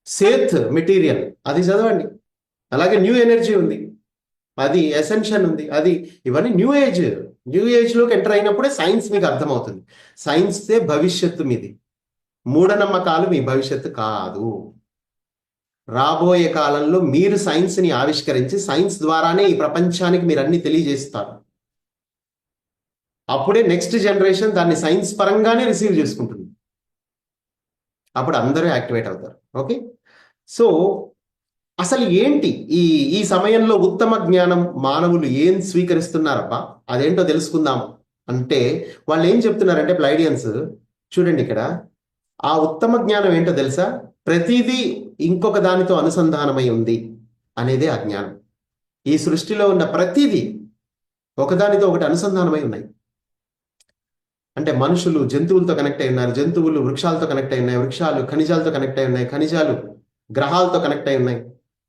సేత్ మెటీరియల్ అది చదవండి. అలాగే న్యూ ఎనర్జీ ఉంది, అది ఎసెన్షన్ ఉంది, అది ఇవన్నీ న్యూ ఏజ్. న్యూ ఏజ్ లోకి ఎంటర్ అయినప్పుడే సైన్స్ మీకు అర్థమవుతుంది. సైన్సే భవిష్యత్తు మీది, మూఢనమ్మకాలు మీ భవిష్యత్తు కాదు. రాబోయే కాలంలో మీరు సైన్స్ని ఆవిష్కరించి సైన్స్ ద్వారానే ఈ ప్రపంచానికి మీరు అన్ని తెలియజేస్తారు. అప్పుడే నెక్స్ట్ జనరేషన్ దాన్ని సైన్స్ పరంగానే రిసీవ్ చేసుకుంటుంది. అప్పుడు అందరూ యాక్టివేట్ అవుతారు. ఓకే, సో అసలు ఏంటి ఈ ఈ సమయంలో ఉత్తమ జ్ఞానం మానవులు ఏం స్వీకరిస్తున్నారబ్బా, అదేంటో తెలుసుకుందాం. అంటే వాళ్ళు ఏం చెప్తున్నారంటే ప్లైడియన్స్ చూడండి ఇక్కడ, ఆ ఉత్తమ జ్ఞానం ఏంటో తెలుసా? ప్రతిదీ ఇంకొక దానితో అనుసంధానమై ఉంది అనేదే ఆ జ్ఞానం. ఈ సృష్టిలో ఉన్న ప్రతిదీ ఒకదానితో ఒకటి అనుసంధానమై ఉన్నాయి. అంటే మనుషులు జంతువులతో కనెక్ట్ అయి ఉన్నారు, జంతువులు వృక్షాలతో కనెక్ట్ అయి ఉన్నాయి, వృక్షాలు ఖనిజాలతో కనెక్ట్ అయి ఉన్నాయి, ఖనిజాలు గ్రహాలతో కనెక్ట్ అయి ఉన్నాయి.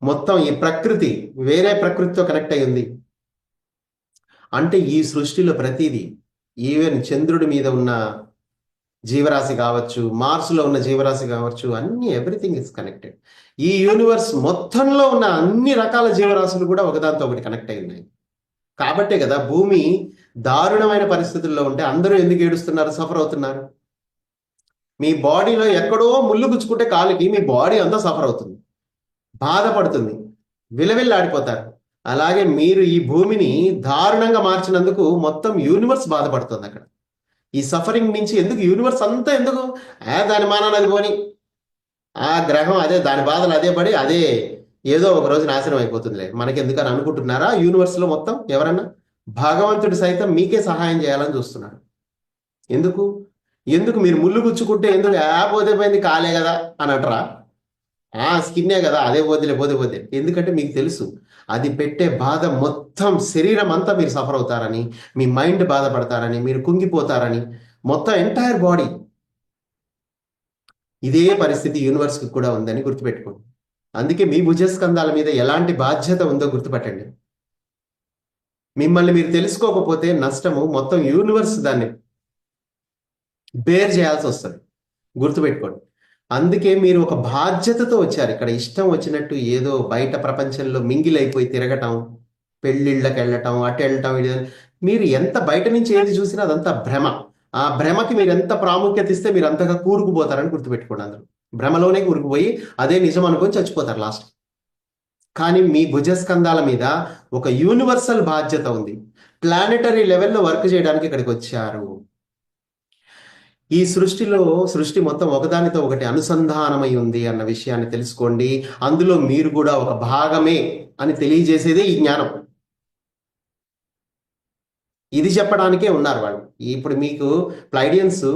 మొత్తం ఈ ప్రకృతి వేరే ప్రకృతితో కనెక్ట్ అయి ఉంది. అంటే ఈ సృష్టిలో ప్రతిదీ, ఈవెన్ చంద్రుడి మీద ఉన్న జీవరాశి కావచ్చు, మార్స్లో ఉన్న జీవరాశి కావచ్చు, అన్ని ఎవ్రీథింగ్ ఇస్ కనెక్టెడ్. ఈ యూనివర్స్ మొత్తంలో ఉన్న అన్ని రకాల జీవరాశులు కూడా ఒకదానితో ఒకటి కనెక్ట్ అయి ఉన్నాయి. కాబట్టే కదా భూమి దారుణమైన పరిస్థితుల్లో ఉంటే అందరూ ఎందుకు ఏడుస్తున్నారు, సఫర్ అవుతున్నారు? మీ బాడీలో ఎక్కడో ముళ్ళు గుచ్చుకుంటే కాలుకి మీ బాడీ అంతా సఫర్ అవుతుంది, బాధపడుతుంది, విలవిల్లాడిపోతారు. అలాగే మీరు ఈ భూమిని దారుణంగా మార్చినందుకు మొత్తం యూనివర్స్ బాధపడుతుంది. అక్కడ ఈ సఫరింగ్ నుంచి ఎందుకు యూనివర్స్ అంతా ఎందుకు, దాని మానాన్ని అది పోని, ఆ గ్రహం అదే దాని బాధలు అదే పడి అదే ఏదో ఒక రోజు నాశనం అయిపోతుందిలే మనకెందుకని అనుకుంటున్నారా? యూనివర్స్లో మొత్తం ఎవరన్నా భగవంతుడు సైతం మీకే సహాయం చేయాలని చూస్తున్నాడు. ఎందుకు ఎందుకు మీరు ముళ్ళు గుచ్చుకుంటే ఎందుకు పోతే పోయింది కాలే కదా అని అంటారా? స్కిన్నే కదా, అదే పోతే. ఎందుకంటే మీకు తెలుసు అది పెట్టే బాధ మొత్తం శరీరం అంతా మీరు సఫర్ అవుతారని, మీ మైండ్ బాధపడతారని, మీరు కుంగిపోతారని, మొత్తం ఎంటైర్ బాడీ. ఇదే పరిస్థితి యూనివర్స్కి కూడా ఉందని గుర్తుపెట్టుకోండి. అందుకే మీ భుజస్కంధాల మీద ఎలాంటి బాధ్యత ఉందో గుర్తుపట్టండి. మిమ్మల్ని మీరు తెలుసుకోకపోతే నష్టము మొత్తం యూనివర్స్ దాన్ని బేర్ చేయాల్సి వస్తుంది, గుర్తుపెట్టుకోండి. అందుకే మీరు ఒక బాధ్యతతో వచ్చారు. ఇక్కడ ఇష్టం వచ్చినట్టు ఏదో బయట ప్రపంచంలో మింగిల్ అయిపోయి తిరగటం, పెళ్ళిళ్ళకి వెళ్ళటం, అటు వెళ్ళటం, మీరు ఎంత బయట నుంచి ఏది చూసినా అదంతా భ్రమ. ఆ భ్రమకి మీరు ఎంత ప్రాముఖ్యత ఇస్తే మీరు అంతగా కూరుకుపోతారని గుర్తుపెట్టుకోండి. అందరూ భ్రమలోనే కూరుకుపోయి అదే నిజం అనుకొని చచ్చిపోతారు లాస్ట్. కానీ మీ భుజస్కంధాల మీద ఒక యూనివర్సల్ బాధ్యత ఉంది. ప్లానెటరీ లెవెల్లో వర్క్ చేయడానికి ఇక్కడికి వచ్చారు. ఈ సృష్టి మొత్తం ఒకదానితో ఒకటి అనుసంధానమై ఉంది అన్న విషయాన్ని తెలుసుకోండి. అందులో మీరు కూడా ఒక భాగమే అని తెలియజేసేదే ఈ జ్ఞానం. ఇది చెప్పడానికే ఉన్నారు వాళ్ళు. ఇప్పుడు మీకు ప్లైడియన్స్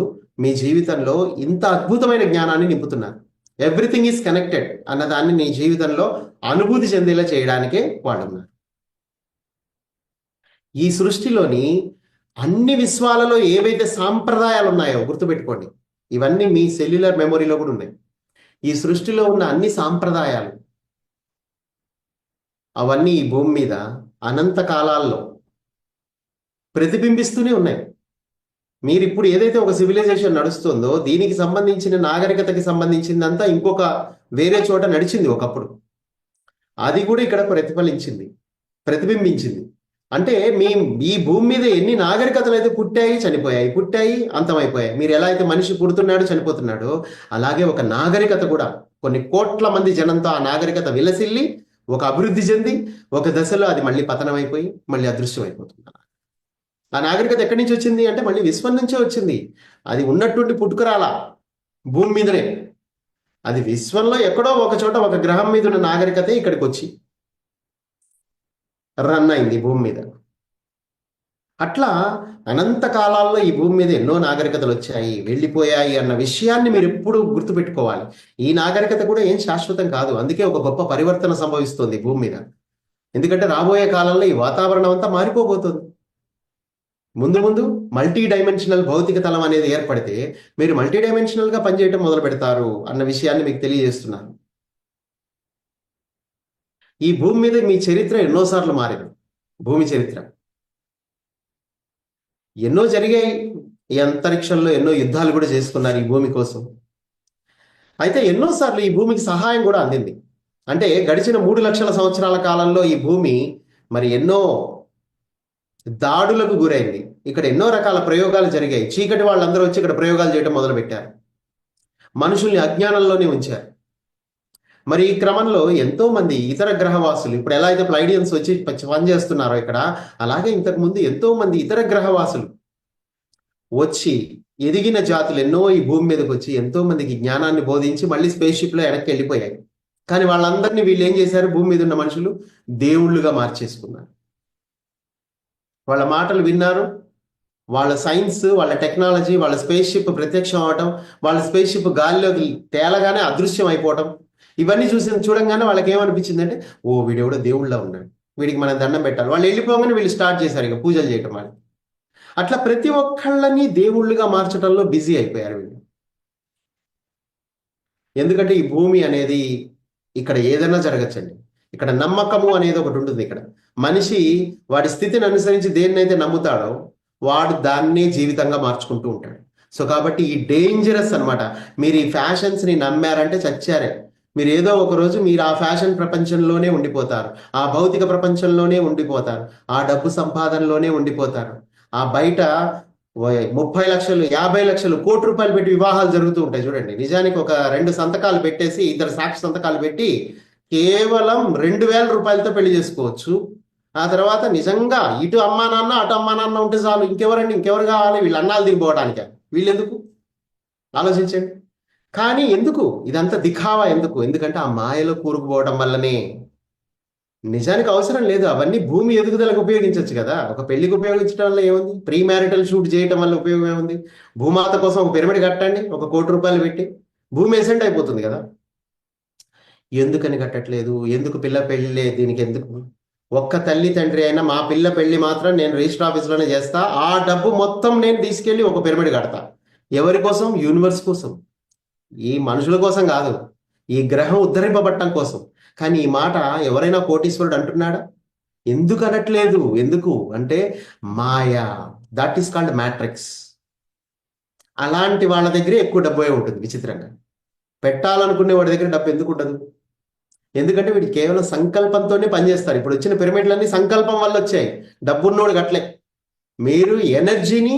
మీ జీవితంలో ఇంత అద్భుతమైన జ్ఞానాన్ని నింపుతున్నారు. ఎవ్రీథింగ్ ఈజ్ కనెక్టెడ్ అన్నదాన్ని నీ జీవితంలో అనుభూతి చెందేలా చేయడానికే వాళ్ళు ఉన్నారు. ఈ సృష్టిలోని అన్ని విశ్వాలలో ఏవైతే సాంప్రదాయాలు ఉన్నాయో గుర్తుపెట్టుకోండి, ఇవన్నీ మీ సెల్యులర్ మెమొరీలో కూడా ఉన్నాయి. ఈ సృష్టిలో ఉన్న అన్ని సాంప్రదాయాలు అవన్నీ ఈ భూమి మీద అనంత కాలాల్లో ప్రతిబింబిస్తూనే ఉన్నాయి. మీరు ఇప్పుడు ఏదైతే ఒక సివిలైజేషన్ నడుస్తుందో దీనికి సంబంధించిన నాగరికతకి సంబంధించిందంతా ఇంకొక వేరే చోట నడిచింది ఒకప్పుడు. అది కూడా ఇక్కడ ప్రతిబింబించింది. అంటే ఈ భూమి మీద ఎన్ని నాగరికతలు అయితే పుట్టాయి అంతమైపోయాయి. మీరు ఎలా అయితే మనిషి పుడుతున్నాడు చనిపోతున్నాడో అలాగే ఒక నాగరికత కూడా కొన్ని కోట్ల మంది జనంతో ఆ నాగరికత విలసిల్లి ఒక అభివృద్ధి చెంది ఒక దశలో అది మళ్ళీ పతనమైపోయి మళ్ళీ అదృశ్యం అయిపోతుంది. ఆ నాగరికత ఎక్కడి నుంచి వచ్చింది అంటే మళ్ళీ విశ్వం నుంచే వచ్చింది. అది ఉన్నటువంటి పుట్టుకురాల భూమి మీదనే, అది విశ్వంలో ఎక్కడో ఒక చోట ఒక గ్రహం మీద ఉన్న నాగరికతే ఇక్కడికి వచ్చి రన్ అయింది భూమి మీద. అట్లా అనంత కాలాల్లో ఈ భూమి మీద ఎన్నో నాగరికతలు వచ్చాయి, వెళ్ళిపోయాయి అన్న విషయాన్ని మీరు ఎప్పుడు గుర్తుపెట్టుకోవాలి. ఈ నాగరికత కూడా ఏం శాశ్వతం కాదు. అందుకే ఒక గొప్ప పరివర్తన సంభవిస్తుంది భూమి మీద. ఎందుకంటే రాబోయే కాలంలో ఈ వాతావరణం అంతా మారిపోబోతుంది. ముందు ముందు మల్టీ డైమెన్షనల్ భౌతిక తలం అనేది ఏర్పడితే మీరు మల్టీ డైమెన్షనల్గా పనిచేయటం మొదలు పెడతారు అన్న విషయాన్ని మీకు తెలియజేస్తున్నాను. ఈ భూమి మీద మీ చరిత్ర ఎన్నోసార్లు మారింది. భూమి చరిత్ర ఎన్నో జరిగాయి. ఈ అంతరిక్షంలో ఎన్నో యుద్ధాలు కూడా చేసుకున్నారు ఈ భూమి కోసం. అయితే ఎన్నోసార్లు ఈ భూమికి సహాయం కూడా అందింది. అంటే గడిచిన 3 లక్షల సంవత్సరాల కాలంలో ఈ భూమి మరి ఎన్నో దాడులకు గురైంది. ఇక్కడ ఎన్నో రకాల ప్రయోగాలు జరిగాయి. చీకటి వాళ్ళందరూ వచ్చి ఇక్కడ ప్రయోగాలు చేయడం మొదలుపెట్టారు. మనుషుల్ని అజ్ఞానంలోనే ఉంచారు. మరి ఈ క్రమంలో ఎంతో మంది ఇతర గ్రహవాసులు, ఇప్పుడు ఎలా అయితే ప్లైడియన్స్ వచ్చి పనిచేస్తున్నారో ఇక్కడ, అలాగే ఇంతకుముందు ఎంతో మంది ఇతర గ్రహవాసులు వచ్చి ఎదిగిన జాతులు ఎన్నో ఈ భూమి మీదకి వచ్చి ఎంతో మందికి జ్ఞానాన్ని బోధించి మళ్ళీ స్పేస్ షిప్ లో వెనక్కి వెళ్ళిపోయాయి. కానీ వాళ్ళందరినీ వీళ్ళు ఏం చేశారు? భూమి మీద ఉన్న మనుషులు దేవుళ్ళుగా మార్చేసుకున్నారు. వాళ్ళ మాటలు విన్నారు. వాళ్ళ సైన్స్, వాళ్ళ టెక్నాలజీ, వాళ్ళ స్పేస్ షిప్ ప్రత్యక్షం అవటం, వాళ్ళ స్పేస్ షిప్ గాలిలోకి తేలగానే అదృశ్యం అయిపోవటం, ఇవన్నీ చూడంగానే వాళ్ళకి ఏమనిపించిందంటే, ఓ వీడెవడో దేవుళ్ళ ఉన్నాడు, వీడికి మనం దండం పెట్టాలి. వాళ్ళు వెళ్ళిపోగానే వీళ్ళు స్టార్ట్ చేశారు ఇక పూజలు చేయటం. వాళ్ళు అట్లా ప్రతి ఒక్కళ్ళని దేవుళ్ళుగా మార్చడంలో బిజీ అయిపోయారు వీళ్ళు. ఎందుకంటే ఈ భూమి అనేది ఇక్కడ ఏదైనా జరగచ్చండి. ఇక్కడ నమ్మకము అనేది ఒకటి ఉంటుంది. ఇక్కడ మనిషి వాడి స్థితిని అనుసరించి దేన్నైతే నమ్ముతాడో వాడు దాన్నే జీవితంగా మార్చుకుంటూ ఉంటాడు. సో కాబట్టి ఈ డేంజరస్ అనమాట. మీరు ఈ ఫ్యాషన్స్ని నమ్మారంటే చచ్చారే. మీరు ఏదో ఒక రోజు మీరు ఆ ఫ్యాషన్ ప్రపంచంలోనే ఉండిపోతారు, ఆ భౌతిక ప్రపంచంలోనే ఉండిపోతారు, ఆ డబ్బు సంపాదనలోనే ఉండిపోతారు. ఆ బయట 30 లక్షలు, 50 లక్షలు, ₹1,00,00,000 పెట్టి వివాహాలు జరుగుతూ ఉంటాయి చూడండి. నిజానికి ఒక 2 సంతకాలు పెట్టేసి, 2 సాక్షి సంతకాలు పెట్టి కేవలం ₹2,000తో పెళ్లి చేసుకోవచ్చు. ఆ తర్వాత నిజంగా ఇటు అమ్మా నాన్న అటు అమ్మా నాన్న ఉంటే చాలు, ఇంకెవరు కావాలి? వీళ్ళు అన్నాలు దిగిపోవడానికే. వీళ్ళెందుకు ఆలోచించండి. కానీ ఎందుకు ఇదంతా దిఖావా? ఎందుకంటే ఆ మాయలో కూరుకుపోవడం వల్లనే. నిజానికి అవసరం లేదు. అవన్నీ భూమి ఎదుగుదలకు ఉపయోగించవచ్చు కదా. ఒక పెళ్లికి ఉపయోగించడం వల్ల ఏముంది? ప్రీ మ్యారిటల్ షూట్ చేయటం వల్ల ఉపయోగం ఏముంది? భూమాత కోసం ఒక పిరమిడ్ కట్టండి, ఒక ₹1,00,00,000 పెట్టి, భూమి ఎసెంట్ అయిపోతుంది కదా. ఎందుకని కట్టట్లేదు? ఎందుకు పిల్ల పెళ్ళి? దీనికి ఎందుకు? ఒక్క తల్లి తండ్రి అయినా మా పిల్ల పెళ్లి మాత్రం నేను రిజిస్టర్ ఆఫీస్లోనే చేస్తా, ఆ డబ్బు మొత్తం నేను తీసుకెళ్ళి ఒక పిరమిడ్ కడతా. ఎవరి కోసం? యూనివర్స్ కోసం, ఈ మనుషుల కోసం కాదు, ఈ గ్రహం ఉద్ధరింపబట్టడం కోసం. కానీ ఈ మాట ఎవరైనా కోటీశ్వరుడు అంటున్నాడా? ఎందుకు అనట్లేదు? ఎందుకు అంటే మాయా. That is called matrix. అలాంటి వాళ్ళ దగ్గరే ఎక్కువ డబ్బే ఉంటుంది. విచిత్రంగా పెట్టాలనుకునే వాడి దగ్గర డబ్బు ఎందుకు ఉండదు? ఎందుకంటే వీడు కేవలం సంకల్పంతోనే పనిచేస్తారు. ఇప్పుడు వచ్చిన పిరమిడ్లన్నీ సంకల్పం వల్ల వచ్చాయి. డబ్బున్నోడు గట్లే. మీరు ఎనర్జీని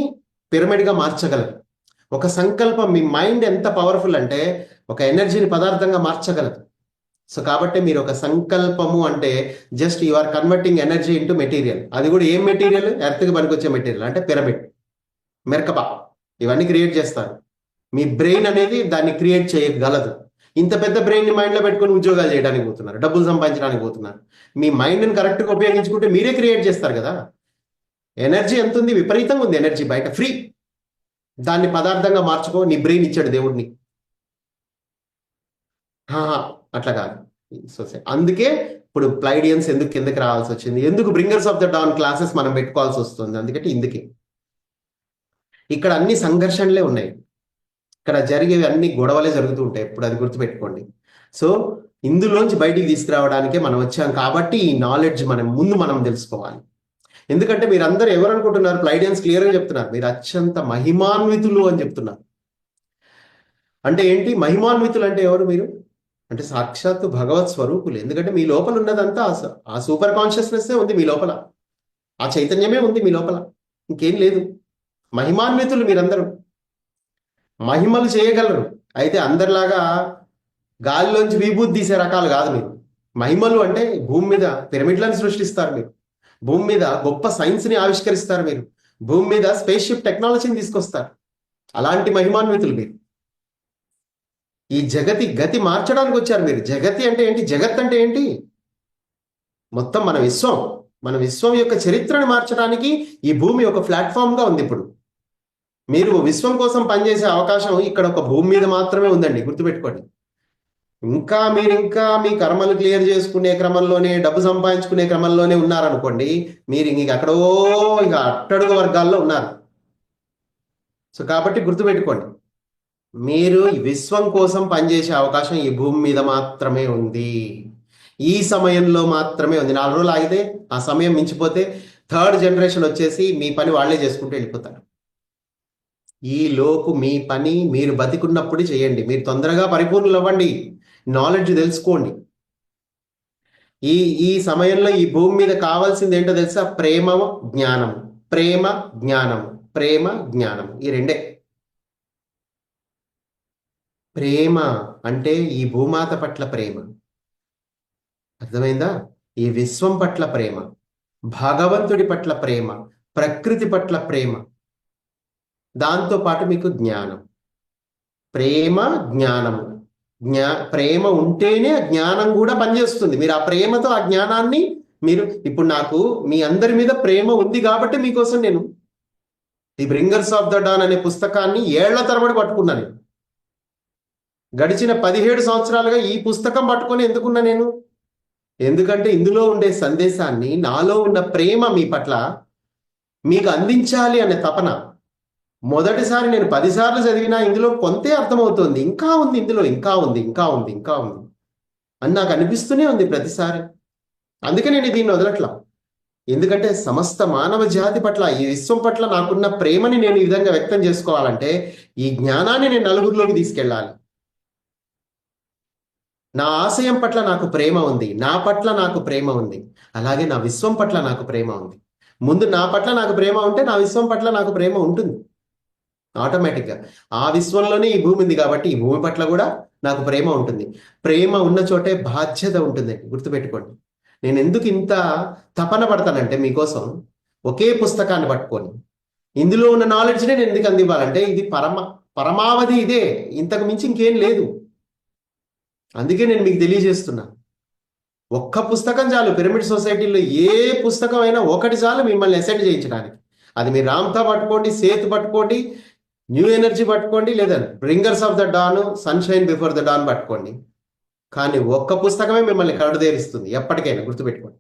పిరమిడ్గా మార్చగలరు. ఒక సంకల్పం, మీ మైండ్ ఎంత పవర్ఫుల్ అంటే ఒక ఎనర్జీని పదార్థంగా మార్చగలదు. సో కాబట్టి మీరు ఒక సంకల్పము అంటే just you are converting energy into material. అది కూడా ఏం మెటీరియల్? ఎర్త్కి పనికొచ్చే మెటీరియల్, అంటే పిరమిడ్, మెర్కబా, ఇవన్నీ క్రియేట్ చేస్తారు. మీ బ్రెయిన్ అనేది దాన్ని క్రియేట్ చేయగలదు. ఇంత పెద్ద బ్రెయిన్ని మైండ్లో పెట్టుకొని ఉద్యోగాలు చేయడానికి పోతున్నారు, డబ్బులు సంపాదించడానికి పోతున్నారు. మీ మైండ్ని కరెక్ట్గా ఉపయోగించుకుంటే మీరే క్రియేట్ చేస్తారు కదా. ఎనర్జీ ఎంత ఉంది? విపరీతంగా ఉంది ఎనర్జీ బయట, ఫ్రీ. దాన్ని పదార్థంగా మార్చుకో. నీ బ్రెయిన్ ఇచ్చాడు దేవుడిని. అట్లా కాదు. సో అందుకే ఇప్పుడు ప్లైడియన్స్ ఎందుకు కిందకి రావాల్సి వచ్చింది, ఎందుకు bringers of the don classes మనం పెట్టుకోవాల్సి వస్తుంది, అందుకంటే ఇందుకే. ఇక్కడ అన్ని సంఘర్షణలే ఉన్నాయి. ఇక్కడ జరిగేవి అన్ని గొడవలే జరుగుతూ ఉంటాయి ఎప్పుడు, అది గుర్తుపెట్టుకోండి. సో ఇందులోంచి బయటికి తీసుకురావడానికే మనం వచ్చాం. కాబట్టి ఈ నాలెడ్జ్ మనం తెలుసుకోవాలి. ఎందుకంటే మీరందరూ ఎవరు అనుకుంటున్నారు? ప్లైడియన్స్ క్లియర్గా చెప్తున్నారు, మీరు అత్యంత మహిమాన్వితులు అని చెప్తున్నారు. అంటే ఏంటి మహిమాన్వితులు అంటే? ఎవరు మీరు అంటే? సాక్షాత్తు భగవత్ స్వరూపులు. ఎందుకంటే మీ లోపల ఉన్నదంతా ఆ సూపర్ కాన్షియస్నెస్సే ఉంది మీ లోపల, ఆ చైతన్యమే ఉంది మీ లోపల, ఇంకేం లేదు. మహిమాన్వితులు మీరందరూ, మహిమలు చేయగలరు. అయితే అందరిలాగా గాలిలోంచి విభూతి తీసే రకాలు కాదు మీరు. మహిమలు అంటే భూమి మీద పిరమిడ్లను సృష్టిస్తారు మీరు, భూమి మీద గొప్ప సైన్స్ని ఆవిష్కరిస్తారు మీరు, భూమి మీద స్పేస్ షిప్ టెక్నాలజీని తీసుకొస్తారు. అలాంటి మహిమాన్వితులు మీరు. ఈ జగతి గతి మార్చడానికి వచ్చారు మీరు. జగతి అంటే ఏంటి? జగత్ అంటే ఏంటి? మొత్తం మన విశ్వం యొక్క చరిత్రను మార్చడానికి ఈ భూమి ఒక ప్లాట్ఫామ్గా ఉంది. ఇప్పుడు మీరు విశ్వం కోసం పనిచేసే అవకాశం ఇక్కడ ఒక భూమి మీద మాత్రమే ఉందండి, గుర్తుపెట్టుకోండి. ఇంకా మీ కర్మలు క్లియర్ చేసుకునే క్రమంలోనే, డబ్బు సంపాదించుకునే క్రమంలోనే ఉన్నారనుకోండి, మీరు ఇంక ఎక్కడో ఇక అట్టడుగు వర్గాల్లో ఉన్నారు. సో కాబట్టి గుర్తుపెట్టుకోండి, మీరు ఈ విశ్వం కోసం పనిచేసే అవకాశం ఈ భూమి మీద మాత్రమే ఉంది. ఈ సమయంలో మాత్రమే ఉంది. 4 రోజులు ఆగితే, ఆ సమయం మించిపోతే థర్డ్ జనరేషన్ వచ్చేసి మీ పని వాళ్ళే చేసుకుంటూ వెళ్ళిపోతారు. ఈ లోపు మీ పని మీరు బతికున్నప్పుడు చేయండి. మీరు తొందరగా పరిపూర్ణులు అవ్వండి, నాలెడ్జ్ తెలుసుకోండి. ఈ ఈ సమయంలో ఈ భూమి మీద కావాల్సింది ఏంటో తెలుసా? ప్రేమ, జ్ఞానం. ప్రేమ, జ్ఞానం. ప్రేమ, జ్ఞానం. ఈ రెండే. ప్రేమ అంటే ఈ భూమాత పట్ల ప్రేమ, అర్థమైందా? ఈ విశ్వం పట్ల ప్రేమ, భగవంతుడి పట్ల ప్రేమ, ప్రకృతి పట్ల ప్రేమ, దాంతో పాటు మీకు జ్ఞానం. ప్రేమ, జ్ఞానము. ప్రేమ ఉంటేనే ఆ జ్ఞానం కూడా పనిచేస్తుంది. మీరు ఆ ప్రేమతో ఆ జ్ఞానాన్ని మీరు ఇప్పుడు నాకు మీ అందరి మీద ప్రేమ ఉంది కాబట్టి మీకోసం నేను the bringers of the don అనే పుస్తకాన్ని ఏళ్ల తరబడి పట్టుకున్నాను. గడిచిన 17 సంవత్సరాలుగా ఈ పుస్తకం పట్టుకొని ఎందుకున్నా నేను? ఎందుకంటే ఇందులో ఉండే సందేశాన్ని, నాలో ఉన్న ప్రేమ మీ పట్ల మీకు అందించాలి అనే తపన. మొదటిసారి నేను 10 సార్లు చదివినా ఇందులో కొంతే అర్థమవుతుంది. ఇంకా ఉంది ఇందులో, ఇంకా ఉంది, ఇంకా ఉంది, ఇంకా ఉంది అని నాకు అనిపిస్తూనే ఉంది ప్రతిసారి. అందుకే నేను దీన్ని వదలట్లా. ఎందుకంటే సమస్త మానవ జాతి పట్ల, ఈ విశ్వం పట్ల నాకున్న ప్రేమని నేను ఈ విధంగా వ్యక్తం చేసుకోవాలంటే ఈ జ్ఞానాన్ని నేను నలుగురిలోకి తీసుకెళ్ళాలి. నా ఆశయం పట్ల నాకు ప్రేమ ఉంది, నా పట్ల నాకు ప్రేమ ఉంది, అలాగే నా విశ్వం పట్ల నాకు ప్రేమ ఉంది. ముందు నా పట్ల నాకు ప్రేమ ఉంటే నా విశ్వం పట్ల నాకు ప్రేమ ఉంటుంది ఆటోమేటిక్గా. ఆ విశ్వంలోనే ఈ భూమి ఉంది కాబట్టి ఈ భూమి పట్ల కూడా నాకు ప్రేమ ఉంటుంది. ప్రేమ ఉన్న చోటే బాధ్యత ఉంటుంది, గుర్తుపెట్టుకోండి. నేను ఎందుకు ఇంత తపన పడతానంటే మీకోసం ఒకే పుస్తకాన్ని పట్టుకొని ఇందులో ఉన్న నాలెడ్జ్నే నేను ఎందుకు అందివ్వాలంటే ఇది పరమావధి ఇదే, ఇంతకు మించి ఇంకేం లేదు. అందుకే నేను మీకు తెలియజేస్తున్నా, ఒక్క పుస్తకం చాలు. పిరమిడ్ సొసైటీలో ఏ పుస్తకం అయినా ఒకటి చాలు మిమ్మల్ని అసెండ్ చేయించడానికి. అది మీరు రామ్తా పట్టుకోండి, సేత్ పట్టుకోండి, న్యూ ఎనర్జీ పట్టుకోండి, లేదా bringers of the dawn, sunshine before the dawn పట్టుకోండి. కానీ ఒక్క పుస్తకమే మిమ్మల్ని కరడుదేరిస్తుంది ఎప్పటికైనా, గుర్తుపెట్టుకోండి.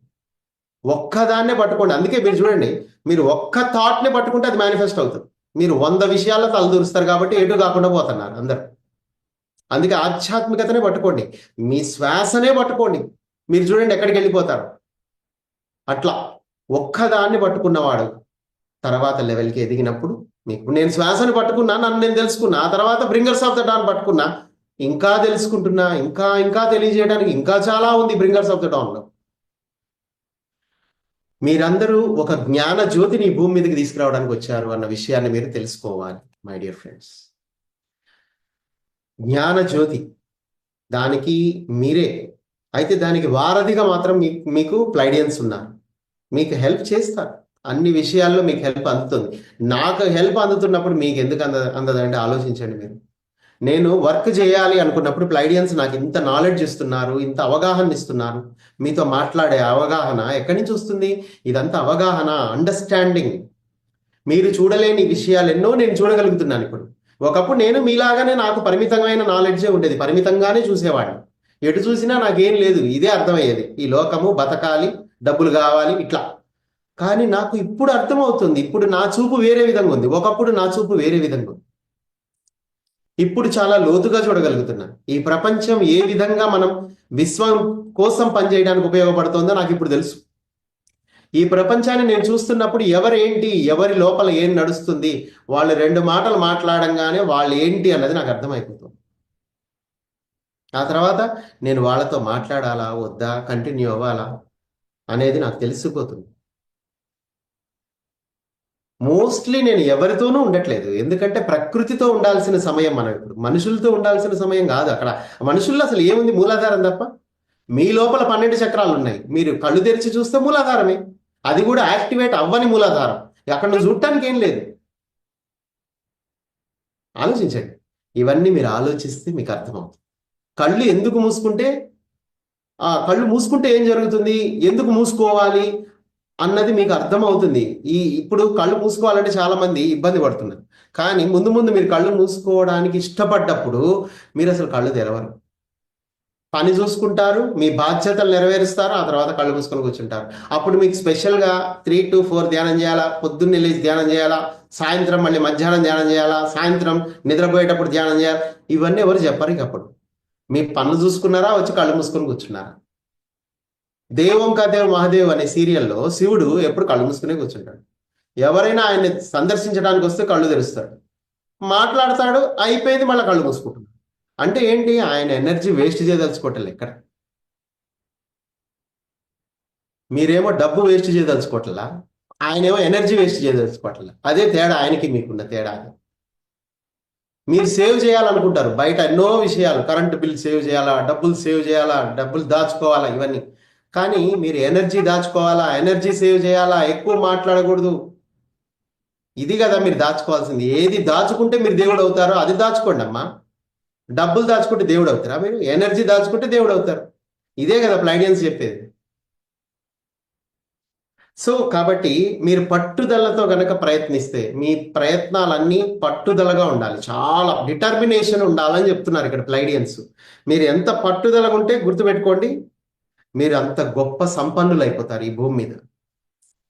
ఒక్కదాన్నే పట్టుకోండి. అందుకే మీరు చూడండి, మీరు ఒక్క థాట్ని పట్టుకుంటే అది మేనిఫెస్ట్ అవుతుంది. మీరు 100 విషయాల్లో తలదూరుస్తారు కాబట్టి ఎటు కాకుండా పోతున్నారు అందరు. అందుకే ఆధ్యాత్మికతనే పట్టుకోండి, మీ శ్వాసనే పట్టుకోండి. మీరు చూడండి ఎక్కడికి వెళ్ళిపోతారు. అట్లా ఒక్కదాన్ని పట్టుకున్నవాడు తర్వాత లెవెల్కి ఎదిగినప్పుడు, మీకు నేను శ్వాసని పట్టుకున్నా, నన్ను నేను తెలుసుకున్నా, ఆ తర్వాత బ్రింగర్స్ ఆఫ్ ద డాన్ పట్టుకున్నా, ఇంకా తెలుసుకుంటున్నా, ఇంకా ఇంకా తెలియజేయడానికి ఇంకా చాలా ఉంది బ్రింగర్స్ ఆఫ్ ద డాన్లో. మీరందరూ ఒక జ్ఞాన జ్యోతిని ఈ భూమి మీదకి తీసుకురావడానికి వచ్చారు అన్న విషయాన్ని మీరు తెలుసుకోవాలి మై డియర్ ఫ్రెండ్స్. జ్ఞాన జ్యోతి, దానికి మీరే అయితే, దానికి వారధిగా మాత్రం మీకు ప్లైడియన్స్ ఉన్నారు. మీకు హెల్ప్ చేస్తారు, అన్ని విషయాల్లో మీకు హెల్ప్ అందుతుంది. నాకు హెల్ప్ అందుతున్నప్పుడు మీకు ఎందుకు అందదంటే ఆలోచించండి మీరు. నేను వర్క్ చేయాలి అనుకున్నప్పుడు ప్లైడియన్స్ నాకు ఇంత నాలెడ్జ్ ఇస్తున్నారు, ఇంత అవగాహన ఇస్తున్నారు. మీతో మాట్లాడే అవగాహన ఎక్కడి నుంచి వస్తుంది? ఇదంతా అవగాహన, అండర్స్టాండింగ్. మీరు చూడలేని విషయాలు ఎన్నో నేను చూడగలుగుతున్నాను ఇప్పుడు. ఒకప్పుడు నేను మీలాగానే నాకు పరిమితమైన నాలెడ్జే ఉండేది, పరిమితంగానే చూసేవాడిని. ఎటు చూసినా నాకేం లేదు, ఇదే అర్థమయ్యేది, ఈ లోకము బతకాలి, డబ్బులు కావాలి, ఇట్లా. కానీ నాకు ఇప్పుడు అర్థమవుతుంది, ఇప్పుడు నా చూపు వేరే విధంగా ఉంది, ఒకప్పుడు నా చూపు వేరే విధంగా ఉంది. ఇప్పుడు చాలా లోతుగా చూడగలుగుతున్నా. ఈ ప్రపంచం ఏ విధంగా మనం విశ్వం కోసం పనిచేయడానికి ఉపయోగపడుతుందో నాకు ఇప్పుడు తెలుసు. ఈ ప్రపంచాన్ని నేను చూస్తున్నప్పుడు ఎవరేంటి, ఎవరి లోపల ఏం నడుస్తుంది, వాళ్ళు 2 మాటలు మాట్లాడంగానే వాళ్ళు ఏంటి అన్నది నాకు అర్థమైపోతుంది. ఆ తర్వాత నేను వాళ్ళతో మాట్లాడాలా వద్దా, కంటిన్యూ అవ్వాలా అనేది నాకు తెలిసిపోతుంది. మోస్ట్లీ నేను ఎవరితోనూ ఉండట్లేదు, ఎందుకంటే ప్రకృతితో ఉండాల్సిన సమయం మనం ఇప్పుడు, మనుషులతో ఉండాల్సిన సమయం కాదు. అక్కడ మనుషుల్లో అసలు ఏముంది? మూలాధారం తప్ప. మీ లోపల 12 చక్రాలు ఉన్నాయి, మీరు కళ్ళు తెరిచి చూస్తే మూలాధారమే, అది కూడా యాక్టివేట్ అవ్వని మూలాధారం. అక్కడ నువ్వు చూడటానికి ఏం లేదు. ఆలోచించండి, ఇవన్నీ మీరు ఆలోచిస్తే మీకు అర్థమవుతుంది. కళ్ళు ఎందుకు మూసుకుంటే, కళ్ళు మూసుకుంటే ఏం జరుగుతుంది, ఎందుకు మూసుకోవాలి అన్నది మీకు అర్థమవుతుంది. ఇప్పుడు కళ్ళు మూసుకోవాలంటే చాలా మంది ఇబ్బంది పడుతున్నారు. కానీ ముందు ముందు మీరు కళ్ళు మూసుకోవడానికి ఇష్టపడ్డప్పుడు మీరు అసలు కళ్ళు తెరవరు. పని చూసుకుంటారు, మీ బాధ్యతలు నెరవేరుస్తారు, ఆ తర్వాత కళ్ళు మూసుకొని కూర్చుంటారు. అప్పుడు మీకు స్పెషల్గా 3 to 4 ధ్యానం చేయాలా, పొద్దున్నే లేచి ధ్యానం చేయాలా, సాయంత్రం మళ్ళీ మధ్యాహ్నం ధ్యానం చేయాలా, సాయంత్రం నిద్రపోయేటప్పుడు ధ్యానం చేయాలి, ఇవన్నీ ఎవరు చెప్పరు. ఇక అప్పుడు మీ పనులు చూసుకున్నారా, వచ్చి కళ్ళు మూసుకొని కూర్చున్నారా? దేవంకా దేవ్ మహాదేవ్ అనే సీరియల్లో శివుడు ఎప్పుడు కళ్ళు మూసుకునే కూర్చుంటాడు. ఎవరైనా ఆయన్ని సందర్శించడానికి వస్తే కళ్ళు తెరుస్తాడు, మాట్లాడతాడు, అయిపోయింది, మళ్ళీ కళ్ళు మూసుకుంటున్నాడు. అంటే ఏంటి, ఆయన ఎనర్జీ వేస్ట్ చేయదలుచుకోవట్లేదు ఎక్కడ. మీరేమో డబ్బు వేస్ట్ చేయదలుచుకోవట్లా, ఆయనేమో ఎనర్జీ వేస్ట్ చేయదలుచుకోవట్లా. అదే తేడా ఆయనకి మీకున్న తేడా. మీరు సేవ్ చేయాలనుకుంటారు బయట ఎన్నో విషయాలు, కరెంటు బిల్ సేవ్ చేయాలా, డబ్బులు సేవ్ చేయాలా, డబ్బులు దాచుకోవాలా, ఇవన్నీ. కానీ మీరు ఎనర్జీ దాచుకోవాలా, ఎనర్జీ సేవ్ చేయాలా, ఎక్కువ మాట్లాడకూడదు, ఇది కదా మీరు దాచుకోవాల్సింది. ఏది దాచుకుంటే మీరు దేవుడు అవుతారో అది దాచుకోండి అమ్మా. డబ్బులు దాచుకుంటే దేవుడు అవుతారా మీరు? ఎనర్జీ దాచుకుంటే దేవుడు అవుతారు. ఇదే కదా ప్లైడియన్స్ చెప్పేది. సో కాబట్టి మీరు పట్టుదలతో గనక ప్రయత్నిస్తే, మీ ప్రయత్నాలన్నీ పట్టుదలగా ఉండాలి, చాలా డిటర్మినేషన్ ఉండాలని చెప్తున్నారు ఇక్కడ ప్లైడియన్స్. మీరు ఎంత పట్టుదలగా ఉంటే గుర్తుపెట్టుకోండి, మీరు అంత గొప్ప సంపన్నులు అయిపోతారు ఈ భూమి మీద.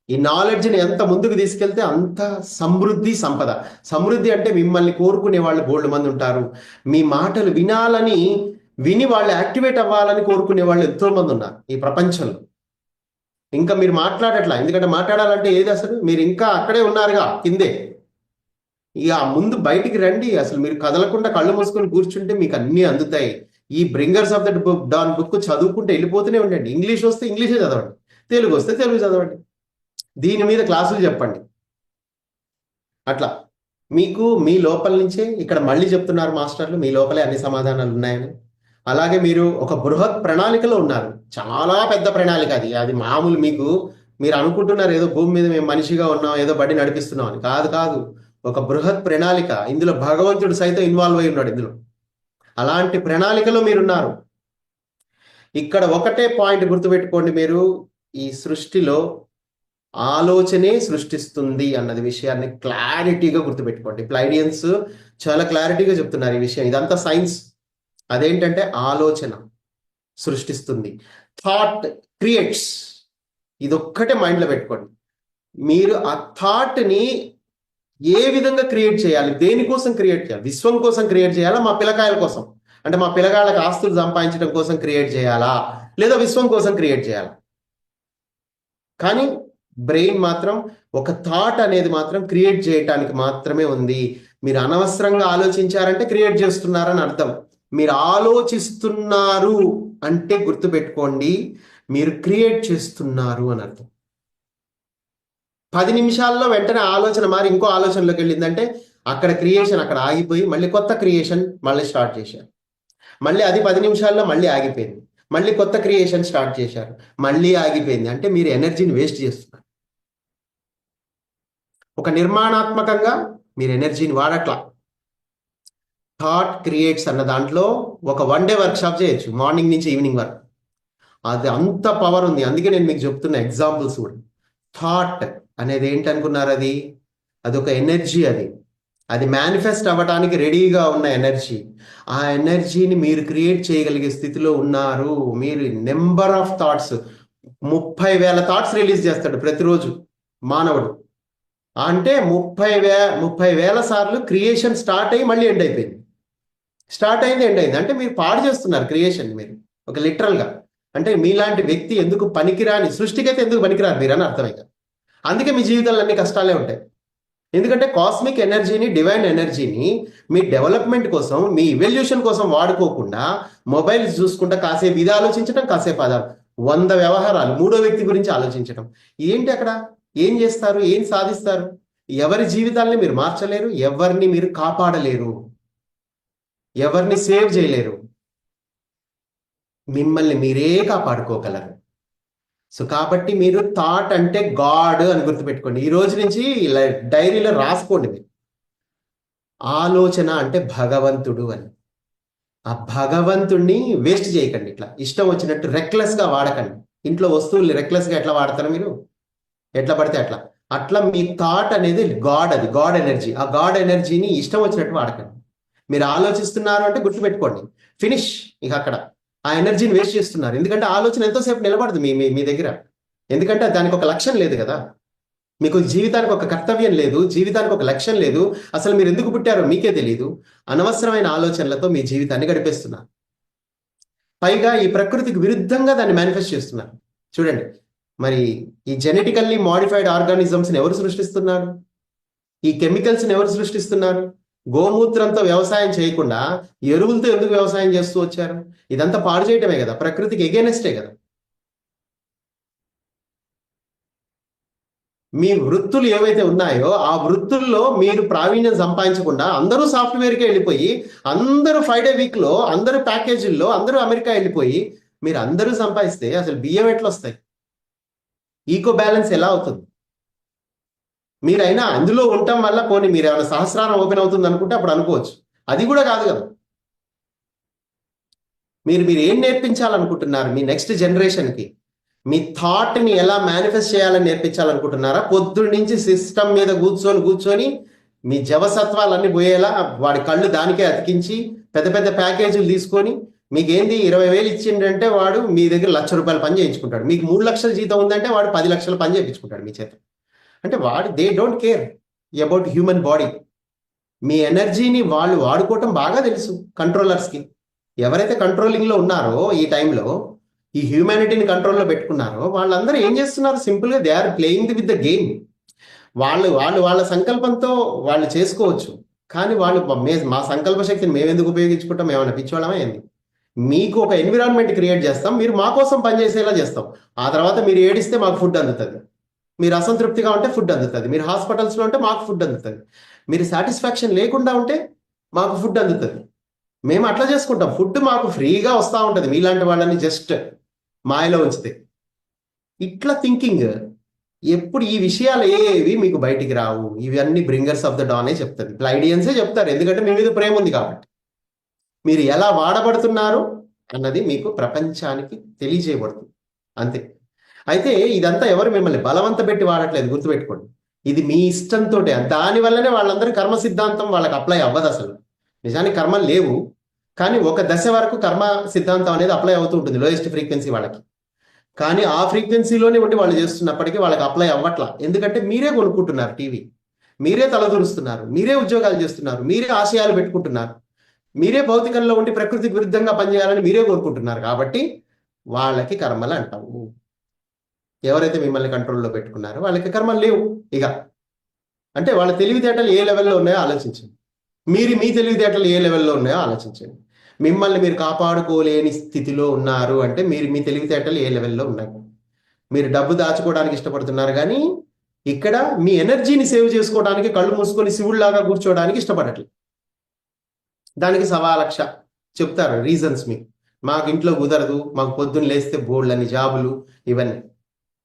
ఈ నాలెడ్జ్ని ఎంత ముందుకు తీసుకెళ్తే అంత సమృద్ధి, సంపద. సమృద్ధి అంటే మిమ్మల్ని కోరుకునే వాళ్ళు బోల్డ్ మంది ఉంటారు, మీ మాటలు వినాలని, విని వాళ్ళు యాక్టివేట్ అవ్వాలని కోరుకునే వాళ్ళు ఎంతో మంది ఉన్నారు ఈ ప్రపంచంలో. ఇంకా మీరు మాట్లాడట్లా, ఎందుకంటే మాట్లాడాలంటే ఏది, అసలు మీరు ఇంకా అక్కడే ఉన్నారుగా, కిందే. ఇక ముందు బయటికి రండి. అసలు మీరు కదలకుండా కళ్ళు మూసుకొని కూర్చుంటే మీకు అన్నీ అందుతాయి. ఈ బ్రింగర్స్ ఆఫ్ దట్ బుక్, డాన్ బుక్ చదువుకుంటే వెళ్ళిపోతూనే ఉండండి. ఇంగ్లీష్ వస్తే ఇంగ్లీషే చదవండి, తెలుగు వస్తే తెలుగు చదవండి, దీని మీద క్లాసులు చెప్పండి. అట్లా మీకు మీ లోపల నుంచే, ఇక్కడ మళ్ళీ చెప్తున్నారు మాస్టర్లు, మీ లోపలే అన్ని సమాధానాలు ఉన్నాయని. అలాగే మీరు ఒక బృహత్ ప్రణాళికలో ఉన్నారు, చాలా పెద్ద ప్రణాళిక అది. అది మామూలు మీరు అనుకుంటున్నారు ఏదో భూమి మీద మేము మనిషిగా ఉన్నాం, ఏదో బడి నడిపిస్తున్నాం అని. కాదు కాదు, ఒక బృహత్ ప్రణాళిక. ఇందులో భగవంతుడు సైతం ఇన్వాల్వ్ అయి ఉన్నాడు ఇందులో. అలాంటి ప్రణాళికలో మీరున్నారు. ఇక్కడ ఒకటే పాయింట్ గుర్తుపెట్టుకోండి, మీరు ఈ సృష్టిలో ఆలోచనే సృష్టిస్తుంది అన్నది విషయాన్ని క్లారిటీగా గుర్తుపెట్టుకోండి. ప్లైడియన్స్ చాలా క్లారిటీగా చెప్తున్నారు ఈ విషయం. ఇదంతా సైన్స్. అదేంటంటే ఆలోచన సృష్టిస్తుంది, థాట్ క్రియేట్స్. ఇదొక్కటే మైండ్లో పెట్టుకోండి. మీరు ఆ థాట్ని ఏ విధంగా క్రియేట్ చేయాలి, దేనికోసం క్రియేట్ చేయాలి? విశ్వం కోసం క్రియేట్ చేయాలా, మా పిల్లకాయల కోసం, అంటే మా పిల్లగాళ్ళకి ఆస్తులు సంపాదించడం కోసం క్రియేట్ చేయాలా, లేదా విశ్వం కోసం క్రియేట్ చేయాలా? కానీ బ్రెయిన్ మాత్రం ఒక థాట్ అనేది మాత్రం క్రియేట్ చేయటానికి మాత్రమే ఉంది. మీరు అనవసరంగా ఆలోచించారంటే క్రియేట్ చేస్తున్నారని అర్థం. మీరు ఆలోచిస్తున్నారు అంటే గుర్తుపెట్టుకోండి, మీరు క్రియేట్ చేస్తున్నారు అని అర్థం. 10 నిమిషాల్లో వెంటనే ఆలోచన మారి ఇంకో ఆలోచనలోకి వెళ్ళిందంటే అక్కడ క్రియేషన్ అక్కడ ఆగిపోయి మళ్ళీ కొత్త క్రియేషన్ మళ్ళీ స్టార్ట్ చేశారు. మళ్ళీ అది 10 నిమిషాల్లో మళ్ళీ ఆగిపోయింది, మళ్ళీ కొత్త క్రియేషన్ స్టార్ట్ చేశారు, మళ్ళీ ఆగిపోయింది. అంటే మీరు ఎనర్జీని వేస్ట్ చేస్తున్నారు. ఒక నిర్మాణాత్మకంగా మీరు ఎనర్జీని వాడట్లా. థాట్ క్రియేట్స్ అన్న దాంట్లో ఒక 1 డే వర్క్షాప్ చేయొచ్చు, మార్నింగ్ నుంచి ఈవినింగ్ వరకు. అది అంత పవర్ ఉంది. అందుకే నేను మీకు చెప్తున్న ఎగ్జాంపుల్స్ కూడా. థాట్ అనేది ఏంటనుకున్నారు? అదొక ఎనర్జీ. అది మేనిఫెస్ట్ అవ్వడానికి రెడీగా ఉన్న ఎనర్జీ. ఆ ఎనర్జీని మీరు క్రియేట్ చేయగలిగే స్థితిలో ఉన్నారు. మీరు number of thoughts, 30,000 thoughts release చేస్తాడు ప్రతిరోజు మానవుడు. అంటే 30,000 సార్లు క్రియేషన్ స్టార్ట్ అయ్యి మళ్ళీ ఎండ్ అయిపోయింది. స్టార్ట్ అయింది, ఎండ్ అయింది. అంటే మీరు పాడు చేస్తున్నారు క్రియేషన్. మీరు ఒక లిటరల్గా, అంటే మీలాంటి వ్యక్తి ఎందుకు పనికిరాని, సృష్టికైతే ఎందుకు పనికిరారు మీరు అని అర్థమైంది. అందుకే మీ జీవితంలో అన్ని కష్టాలే ఉంటాయి. ఎందుకంటే కాస్మిక్ ఎనర్జీని, డివైన్ ఎనర్జీని మీ డెవలప్మెంట్ కోసం, మీ ఇవల్యూషన్ కోసం వాడుకోకుండా మొబైల్స్ చూసుకుంటా కాసేపు ఇది ఆలోచించడం, కాసేపు అదా 100 వ్యవహారాలు, మూడో వ్యక్తి గురించి ఆలోచించడం. ఏంటి అక్కడ? ఏం చేస్తారు? ఏం సాధిస్తారు? ఎవరి జీవితాలని మీరు మార్చలేరు, ఎవరిని మీరు కాపాడలేరు, ఎవరిని సేవ్ చేయలేరు. మిమ్మల్ని మీరే కాపాడుకోగలరు. సో కాబట్టి మీరు థాట్ అంటే గాడ్ అని గుర్తుపెట్టుకోండి. ఈ రోజు నుంచి డైరీలో రాసుకోండి. మీరు ఆలోచన అంటే భగవంతుడు అని. ఆ భగవంతుడిని వేస్ట్ చేయకండి. ఇట్లా ఇష్టం వచ్చినట్టు రెక్లెస్గా వాడకండి. ఇంట్లో వస్తువుల్ని రెక్లెస్గా ఎట్లా వాడతారు మీరు? ఎట్లా పడితే అట్లా. అట్లా మీ థాట్ అనేది గాడ్, అది గాడ్ ఎనర్జీ. ఆ గాడ్ ఎనర్జీని ఇష్టం వచ్చినట్టు వాడకండి. మీరు ఆలోచిస్తున్నారు అంటే గుర్తుపెట్టుకోండి, ఫినిష్. ఇక అక్కడ ఆ ఎనర్జీని వేస్ట్ చేస్తున్నారు. ఎందుకంటే ఆలోచన ఎంతోసేపు నిలబడదు మీ మీ మీ దగ్గర. ఎందుకంటే దానికి ఒక లక్ష్యం లేదు కదా. మీకు జీవితానికి ఒక కర్తవ్యం లేదు, జీవితానికి ఒక లక్ష్యం లేదు. అసలు మీరు ఎందుకు పుట్టారో మీకే తెలియదు. అనవసరమైన ఆలోచనలతో మీ జీవితాన్ని గడిపేస్తున్నారు. పైగా ఈ ప్రకృతికి విరుద్ధంగా దాన్ని మేనిఫెస్ట్ చేస్తున్నారు. చూడండి, మరి ఈ జెనెటికల్లీ మోడిఫైడ్ ఆర్గానిజమ్స్ని ఎవరు సృష్టిస్తున్నారు? ఈ కెమికల్స్ని ఎవరు సృష్టిస్తున్నారు? గోమూత్రంతో వ్యవసాయం చేయకుండా ఎరువులతో ఎందుకు వ్యవసాయం చేస్తూ వచ్చారు? ఇదంతా పాడు చేయటమే కదా, ప్రకృతికి ఎగెనెస్టే కదా. మీ వృత్తులు ఏవైతే ఉన్నాయో ఆ వృత్తుల్లో మీరు ప్రావీణ్యం సంపాదించకుండా అందరూ సాఫ్ట్వేర్కే వెళ్ళిపోయి, అందరూ 5 డే వీక్లో, అందరూ ప్యాకేజీల్లో, అందరూ అమెరికా వెళ్ళిపోయి మీరు అందరూ సంపాదిస్తే అసలు బియ్యం ఎట్లా వస్తాయి? ఈకో బ్యాలెన్స్ ఎలా అవుతుంది? మీరైనా అందులో ఉండటం వల్ల పోనీ మీరు ఏమైనా సహస్రారం ఓపెన్ అవుతుంది అనుకుంటే అప్పుడు అనుకోవచ్చు. అది కూడా కాదు కదా. మీరు మీరు ఏం నేర్పించాలనుకుంటున్నారు మీ నెక్స్ట్ జనరేషన్కి? మీ థాట్ని ఎలా మేనిఫెస్ట్ చేయాలని నేర్పించాలనుకుంటున్నారా? పొద్దున్న నుంచి సిస్టమ్ మీద కూర్చొని మీ జవసత్వాలన్నీ పోయేలా వాడి కళ్ళు దానికే అతికించి పెద్ద పెద్ద ప్యాకేజీలు తీసుకొని మీకేంది 20,000 ఇచ్చిండంటే వాడు మీ దగ్గర ₹1,00,000 పని చేయించుకుంటాడు. మీకు 3,00,000 జీతం ఉందంటే వాడు 10,00,000 పని చేయించుకుంటాడు మీ చేత. అంటే they don't care about human body. మీ ఎనర్జీని వాళ్ళు వాడుకోవటం బాగా తెలుసు కంట్రోలర్స్కి. ఎవరైతే కంట్రోలింగ్లో ఉన్నారో ఈ టైంలో, ఈ హ్యూమానిటీని కంట్రోల్లో పెట్టుకున్నారో వాళ్ళందరూ ఏం చేస్తున్నారు? సింపుల్గా they are playing with the game. వాళ్ళు వాళ్ళు వాళ్ళ సంకల్పంతో వాళ్ళు చేసుకోవచ్చు. కానీ వాళ్ళు మా సంకల్ప శక్తిని మేము ఎందుకు ఉపయోగించుకుంటాం? ఏమైనా పిచ్చోళ్ళమా ఏంది? మీకు ఒక ఎన్విరాన్మెంట్ క్రియేట్ చేస్తాం, మీరు మా కోసం పనిచేసేలా చేస్తాం. ఆ తర్వాత మీరు ఏడిస్తే మాకు ఫుడ్ అందుతుంది, మీరు అసంతృప్తిగా ఉంటే ఫుడ్ అందుతుంది, మీరు హాస్పిటల్స్లో ఉంటే మాకు ఫుడ్ అందుతుంది, మీరు సాటిస్ఫాక్షన్ లేకుండా ఉంటే మాకు ఫుడ్ అందుతుంది. మేము అట్లా చేసుకుంటాం. ఫుడ్ మాకు ఫ్రీగా వస్తూ ఉంటుంది మీలాంటి వాళ్ళని జస్ట్ మాయలో ఉంచితే. ఇట్లా థింకింగ్. ఎప్పుడు ఈ విషయాలు ఏవి మీకు బయటికి రావు. ఇవన్నీ బ్రింగర్స్ ఆఫ్ ద డానే చెప్తుంది, ప్లైడియన్సే చెప్తారు. ఎందుకంటే మీ మీద ప్రేమ ఉంది కాబట్టి. మీరు ఎలా వాడబడుతున్నారు అన్నది మీకు ప్రపంచానికి తెలియజేయబడుతుంది, అంతే. అయితే ఇదంతా ఎవరు మిమ్మల్ని బలవంత పెట్టి వాడట్లేదు, గుర్తుపెట్టుకోండి. ఇది మీ ఇష్టంతో. దానివల్లనే వాళ్ళందరూ కర్మ సిద్ధాంతం వాళ్ళకి అప్లై అవ్వదు అసలు. నిజానికి కర్మలు లేవు, కానీ ఒక దశ వరకు కర్మ సిద్ధాంతం అనేది అప్లై అవుతూ ఉంటుంది లోయెస్ట్ ఫ్రీక్వెన్సీ వాళ్ళకి. కానీ ఆ ఫ్రీక్వెన్సీలోనే ఉండి వాళ్ళు చేస్తున్నప్పటికీ వాళ్ళకి అప్లై అవ్వట్లా. ఎందుకంటే మీరే కొనుక్కుంటున్నారు టీవీ, మీరే తలదూరుస్తున్నారు, మీరే ఉద్యోగాలు చేస్తున్నారు, మీరే ఆశయాలు పెట్టుకుంటున్నారు, మీరే భౌతికంలో ఉండి ప్రకృతికి విరుద్ధంగా పనిచేయాలని మీరే కోరుకుంటున్నారు. కాబట్టి వాళ్ళకి కర్మలు అంటావు. ఎవరైతే మిమ్మల్ని కంట్రోల్లో పెట్టుకున్నారో వాళ్ళకి కర్మలు లేవు ఇక. అంటే వాళ్ళ తెలివితేటలు ఏ లెవెల్లో ఉన్నాయో ఆలోచించండి. మీ తెలివితేటలు ఏ లెవెల్లో ఉన్నాయో ఆలోచించండి. మిమ్మల్ని మీరు కాపాడుకోలేని స్థితిలో ఉన్నారు అంటే మీ తెలివితేటలు ఏ లెవెల్లో ఉన్నాయి. మీరు డబ్బు దాచుకోవడానికి ఇష్టపడుతున్నారు, కానీ ఇక్కడ మీ ఎనర్జీని సేవ్ చేసుకోవడానికి కళ్ళు మూసుకొని శివుళ్లాగా కూర్చోవడానికి ఇష్టపడట్లేదు. దానికి 1,00,000 చెప్తారు రీజన్స్. మాకు ఇంట్లో కుదరదు, మాకు పొద్దున్న లేస్తే బోల్డ్ జాబులు,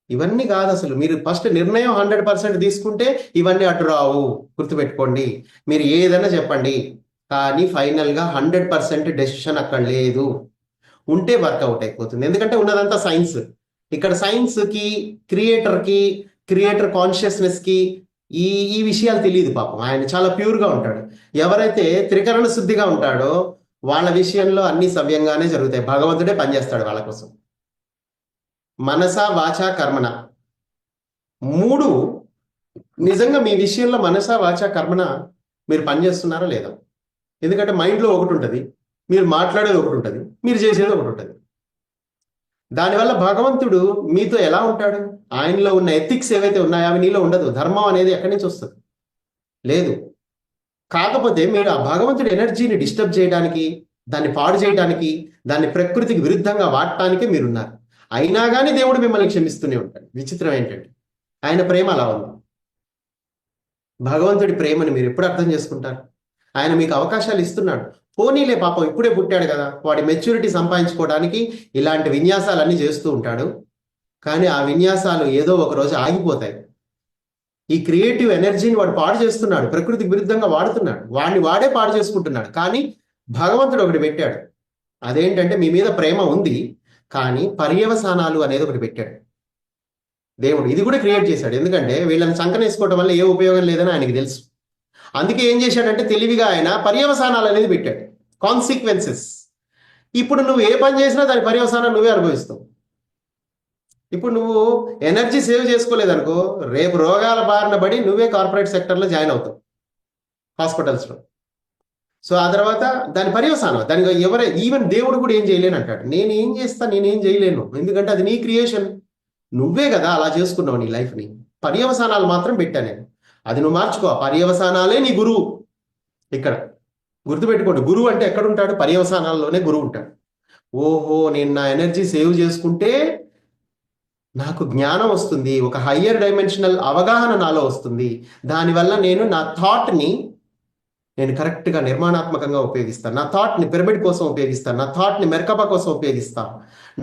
ఇవన్నీ కాదు అసలు. మీరు ఫస్ట్ నిర్ణయం 100% తీసుకుంటే ఇవన్నీ అటు రావు, గుర్తుపెట్టుకోండి. మీరు ఏదైనా చెప్పండి, కానీ ఫైనల్గా 100% డెసిషన్ అక్కడ లేదు. ఉంటే వర్కౌట్ అయిపోతుంది. ఎందుకంటే ఉన్నదంతా సైన్స్. ఇక్కడ సైన్స్కి, క్రియేటర్ కాన్షియస్నెస్కి ఈ విషయాలు తెలియదు పాపం. ఆయన చాలా ప్యూర్గా ఉంటాడు. ఎవరైతే త్రికరణ శుద్ధిగా ఉంటాడో వాళ్ళ విషయంలో అన్ని సవ్యంగానే జరుగుతాయి. భగవంతుడే పనిచేస్తాడు వాళ్ళ కోసం. మనస, వాచ, కర్మణ 3 నిజంగా మీ విషయంలో మనస, వాచ, కర్మణ మీరు పనిచేస్తున్నారా లేదా? ఎందుకంటే మైండ్లో ఒకటి ఉంటుంది, మీరు మాట్లాడేది ఒకటి ఉంటుంది, మీరు చేసేది ఒకటి ఉంటుంది. దానివల్ల భగవంతుడు మీతో ఎలా ఉంటాడు? ఆయనలో ఉన్న ఎథిక్స్ ఏవైతే ఉన్నాయో అవి నీలో ఉండదు. ధర్మం అనేది ఎక్కడి నుంచి వస్తుంది? లేదు. కాకపోతే మీరు ఆ భగవంతుడి ఎనర్జీని డిస్టర్బ్ చేయడానికి, దాన్ని పాడు చేయడానికి, దాన్ని ప్రకృతికి విరుద్ధంగా వాడటానికే మీరున్నారు. అయినా కానీ దేవుడు మిమ్మల్ని క్షమిస్తూనే ఉంటాడు. విచిత్రం ఏంటంటే ఆయన ప్రేమ అలా ఉంది. భగవంతుడి ప్రేమని మీరు ఎప్పుడు అర్థం చేసుకుంటారు? ఆయన మీకు అవకాశాలు ఇస్తున్నాడు. పోనీలే పాపం, ఇప్పుడే పుట్టాడు కదా, వాడి మెచ్యూరిటీ సంపాదించుకోవడానికి ఇలాంటి విన్యాసాలన్నీ చేస్తూ ఉంటాడు. కానీ ఆ విన్యాసాలు ఏదో ఒక రోజు ఆగిపోతాయి. ఈ క్రియేటివ్ ఎనర్జీని వాడు పాడు చేస్తున్నాడు, ప్రకృతికి విరుద్ధంగా వాడుతున్నాడు, వాడే పాడు చేసుకుంటున్నాడు. కానీ భగవంతుడు ఒకటి పెట్టాడు. అదేంటంటే మీ మీద ప్రేమ ఉంది, కానీ పర్యవసానాలు అనేది ఒకటి పెట్టాడు దేవుడు. ఇది కూడా క్రియేట్ చేశాడు. ఎందుకంటే వీళ్ళని సంకనేసుకోవడం వల్ల ఏ ఉపయోగం లేదని ఆయనకి తెలుసు. అందుకే ఏం చేశాడంటే తెలివిగా ఆయన పర్యవసానాలు అనేది పెట్టాడు, కాన్సిక్వెన్సెస్. ఇప్పుడు నువ్వు ఏ పని చేసినా దాని పర్యవసానం నువ్వే అనుభవిస్తావు. ఇప్పుడు నువ్వు ఎనర్జీ సేవ్ చేసుకోలేదనుకో, రేపు రోగాల బారిన పడి నువ్వే కార్పొరేట్ సెక్టర్లో జాయిన్ అవుతావు, హాస్పిటల్స్లో. సో ఆ తర్వాత దాని పర్యవసానం, దానికి ఈవెన్ దేవుడు కూడా ఏం చేయలేను అంటాడు. నేనేం చేస్తా, నేనేం చేయలేను, ఎందుకంటే అది నీ క్రియేషన్, నువ్వే కదా అలా చేసుకున్నావు నీ లైఫ్ని. పర్యవసానాలు మాత్రం పెట్టా నేను, అది నువ్వు మార్చుకో. పర్యవసానాలే నీ గురువు. ఇక్కడ గుర్తుపెట్టుకోండి, గురువు అంటే ఎక్కడుంటాడు? పర్యవసానాల్లోనే గురువు ఉంటాడు. ఓహో, నేను నా ఎనర్జీ సేవ్ చేసుకుంటే నాకు జ్ఞానం వస్తుంది, ఒక హయ్యర్ డైమెన్షనల్ అవగాహన నాలో వస్తుంది. దానివల్ల నేను నా థాట్ని నేను కరెక్ట్గా నిర్మాణాత్మకంగా ఉపయోగిస్తాను, నా థాట్ని పిరమిడ్ కోసం ఉపయోగిస్తాను, నా థాట్ని మెర్కబా కోసం ఉపయోగిస్తాను,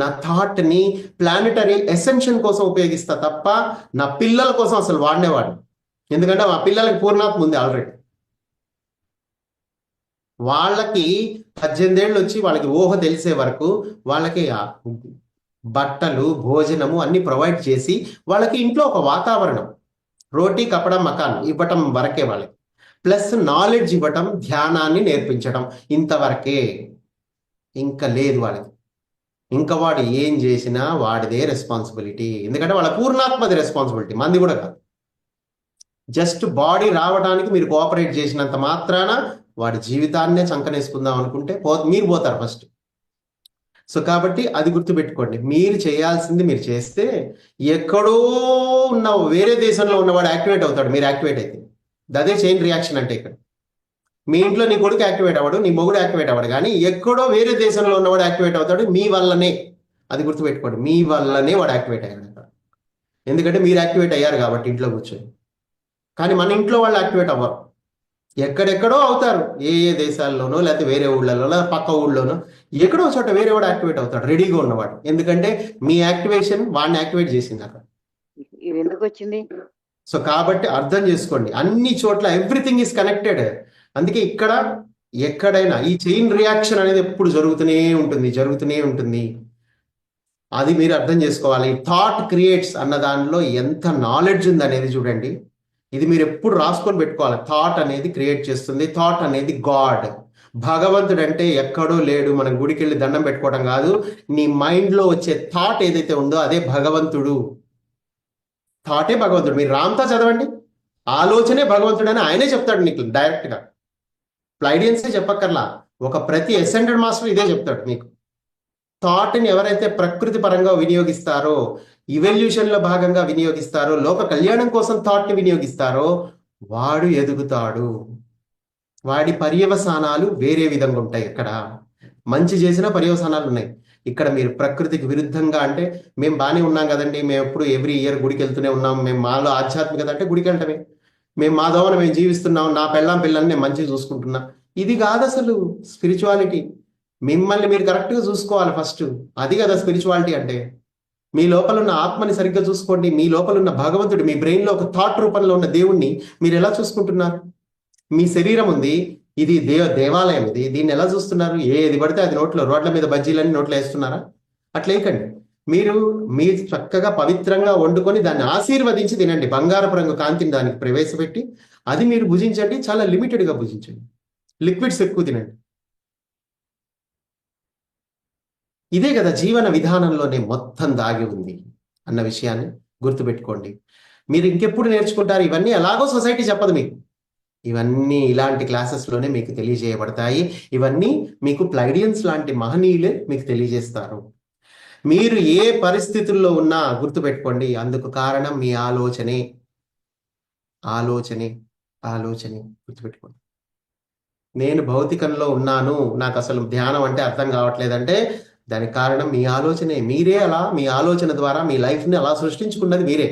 నా థాట్ని ప్లానెటరీ ఎసెన్షన్ కోసం ఉపయోగిస్తా తప్ప నా పిల్లల కోసం అసలు వాడినేవాడు. ఎందుకంటే మా పిల్లలకి పూర్ణాత్మ ఉంది ఆల్రెడీ. వాళ్ళకి 18 ఏళ్ళు వచ్చి వాళ్ళకి ఊహ తెలిసే వరకు వాళ్ళకి బట్టలు, భోజనము అన్ని ప్రొవైడ్ చేసి వాళ్ళకి ఇంట్లో ఒక వాతావరణం, రోటీ కపడా మకాన్ ఇవ్వటం వరకే వాళ్ళకి. ప్లస్ నాలెడ్జ్ ఇవ్వటం, ధ్యానాన్ని నేర్పించడం, ఇంతవరకే. ఇంకా లేదు వాళ్ళకి. ఇంకా వాడు ఏం చేసినా వాడిదే రెస్పాన్సిబిలిటీ, ఎందుకంటే వాళ్ళ పూర్ణాత్మది రెస్పాన్సిబిలిటీ, మంది కూడా కాదు. జస్ట్ బాడీ రావడానికి మీరు కోఆపరేట్ చేసినంత మాత్రాన వాడి జీవితాన్నే చంకనేసుకుందాం అనుకుంటే మీరు పోతారు ఫస్ట్. సో కాబట్టి అది గుర్తుపెట్టుకోండి, మీరు చేయాల్సింది మీరు చేస్తే ఎక్కడో ఉన్న వేరే దేశంలో ఉన్నవాడు యాక్టివేట్ అవుతాడు, మీరు యాక్టివేట్ అయితే. అదే చైన్ రియాక్షన్ అంటే. ఇక్కడ మీ ఇంట్లో నీ కొడుకు యాక్టివేట్ అవ్వడు, నీ మొగుడు యాక్టివేట్ అవ్వడు, కానీ ఎక్కడో వేరే దేశంలో ఉన్నవాడు యాక్టివేట్ అవుతాడు మీ వల్లనే. అది గుర్తుపెట్టుకోండి, మీ వల్లనే వాడు యాక్టివేట్ అయ్యాడు అక్కడ. ఎందుకంటే మీరు యాక్టివేట్ అయ్యారు కాబట్టి ఇంట్లో కూర్చొని. కానీ మన ఇంట్లో వాళ్ళు యాక్టివేట్ అవ్వరు, ఎక్కడెక్కడో అవుతారు, ఏ ఏ దేశాల్లోనో, లేకపోతే వేరే ఊళ్ళలో, లేదా పక్క ఊళ్ళోనో, ఎక్కడో చోట వేరే వాడు యాక్టివేట్ అవుతాడు, రెడీగా ఉన్నవాడు. ఎందుకంటే మీ యాక్టివేషన్ వాడిని యాక్టివేట్ చేసింది అక్కడ. ఇది ఎందుకు వచ్చింది? సో కాబట్టి అర్థం చేసుకోండి, అన్ని చోట్ల ఎవ్రీథింగ్ ఈస్ కనెక్టెడ్. అందుకే ఇక్కడ ఎక్కడైనా ఈ చైన్ రియాక్షన్ అనేది ఎప్పుడు జరుగుతూనే ఉంటుంది. అది మీరు అర్థం చేసుకోవాలి. థాట్ క్రియేట్స్ అన్న దానిలో ఎంత నాలెడ్జ్ ఉంది అనేది చూడండి. ఇది మీరు ఎప్పుడు రాసుకొని పెట్టుకోవాలి. థాట్ అనేది క్రియేట్ చేస్తుంది, థాట్ అనేది గాడ్. భగవంతుడు అంటే ఎక్కడో లేడు, మనం గుడికి వెళ్ళి దండం పెట్టుకోవడం కాదు. నీ మైండ్లో వచ్చే థాట్ ఏదైతే ఉందో అదే భగవంతుడు. థాటే భగవంతుడు. మీరు రామ్తా చదవండి, ఆలోచనే భగవంతుడు అని ఆయనే చెప్తాడు నీకు డైరెక్ట్గా. ప్లైడియన్సే చెప్పక్కర్లా, ఒక ప్రతి అసెండెడ్ మాస్టర్ ఇదే చెప్తాడు మీకు. థాట్ని ఎవరైతే ప్రకృతి పరంగా వినియోగిస్తారో, ఇవల్యూషన్లో భాగంగా వినియోగిస్తారో, లోక కళ్యాణం కోసం థాట్ని వినియోగిస్తారో వాడు ఎదుగుతాడు. వాడి పర్యవసానాలు వేరే విధంగా ఉంటాయి. ఇక్కడ మంచి చేసిన పర్యవసానాలు ఉన్నాయి. ఇక్కడ మీరు ప్రకృతికి విరుద్ధంగా అంటే మేము బాగానే ఉన్నాం కదండి, మేము ఎప్పుడు ఎవ్రీ ఇయర్ గుడికి వెళ్తూనే ఉన్నాం, మేము మాలో ఆధ్యాత్మికత అంటే గుడికి వెళ్ళటమే, మేము మా దోమన మేము జీవిస్తున్నాం, నా పిల్లల్ని నేను మంచిగా చూసుకుంటున్నా. ఇది కాదు అసలు స్పిరిచువాలిటీ. మిమ్మల్ని మీరు కరెక్ట్గా చూసుకోవాలి ఫస్ట్, అది కదా స్పిరిచువాలిటీ అంటే. మీ లోపల ఉన్న ఆత్మని సరిగ్గా చూసుకోండి. మీ లోపల ఉన్న భగవంతుడు, మీ బ్రెయిన్లో ఒక థాట్ రూపంలో ఉన్న దేవుణ్ణి మీరు ఎలా చూసుకుంటున్నారు? మీ శరీరం ఉంది, ఇది దేవాలయం, దీన్ని ఎలా చూస్తున్నారు? ఏది పడితే అది రోడ్ల మీద బజ్జీలన్నీ నోట్లో వేస్తున్నారా? అట్లేకండి. మీరు చక్కగా పవిత్రంగా వండుకొని దాన్ని ఆశీర్వదించి తినండి. బంగారపు రంగు కాంతిని దానికి ప్రవేశపెట్టి అది మీరు భుజించండి, చాలా లిమిటెడ్గా భుజించండి. లిక్విడ్స్ ఎక్కువ తినండి. ఇదే కదా జీవన విధానంలోనే మొత్తం దాగి ఉంది అన్న విషయాన్ని గుర్తుపెట్టుకోండి. మీరు ఇంకెప్పుడు నేర్చుకుంటారు? ఇవన్నీ ఎలాగో సొసైటీ చెప్పదు మీకు. ఇవన్నీ ఇలాంటి క్లాసెస్లోనే మీకు తెలియజేయబడతాయి. ఇవన్నీ మీకు ప్లైడియన్స్ లాంటి మహనీయులే మీకు తెలియజేస్తారు. మీరు ఏ పరిస్థితుల్లో ఉన్నా గుర్తుపెట్టుకోండి, అందుకు కారణం మీ ఆలోచనే. గుర్తుపెట్టుకోండి. నేను భౌతికంలో ఉన్నాను, నాకు అసలు ధ్యానం అంటే అర్థం కావట్లేదంటే దానికి కారణం మీ ఆలోచనే. మీరే అలా మీ ఆలోచన ద్వారా మీ లైఫ్ని అలా సృష్టించుకున్నది మీరే.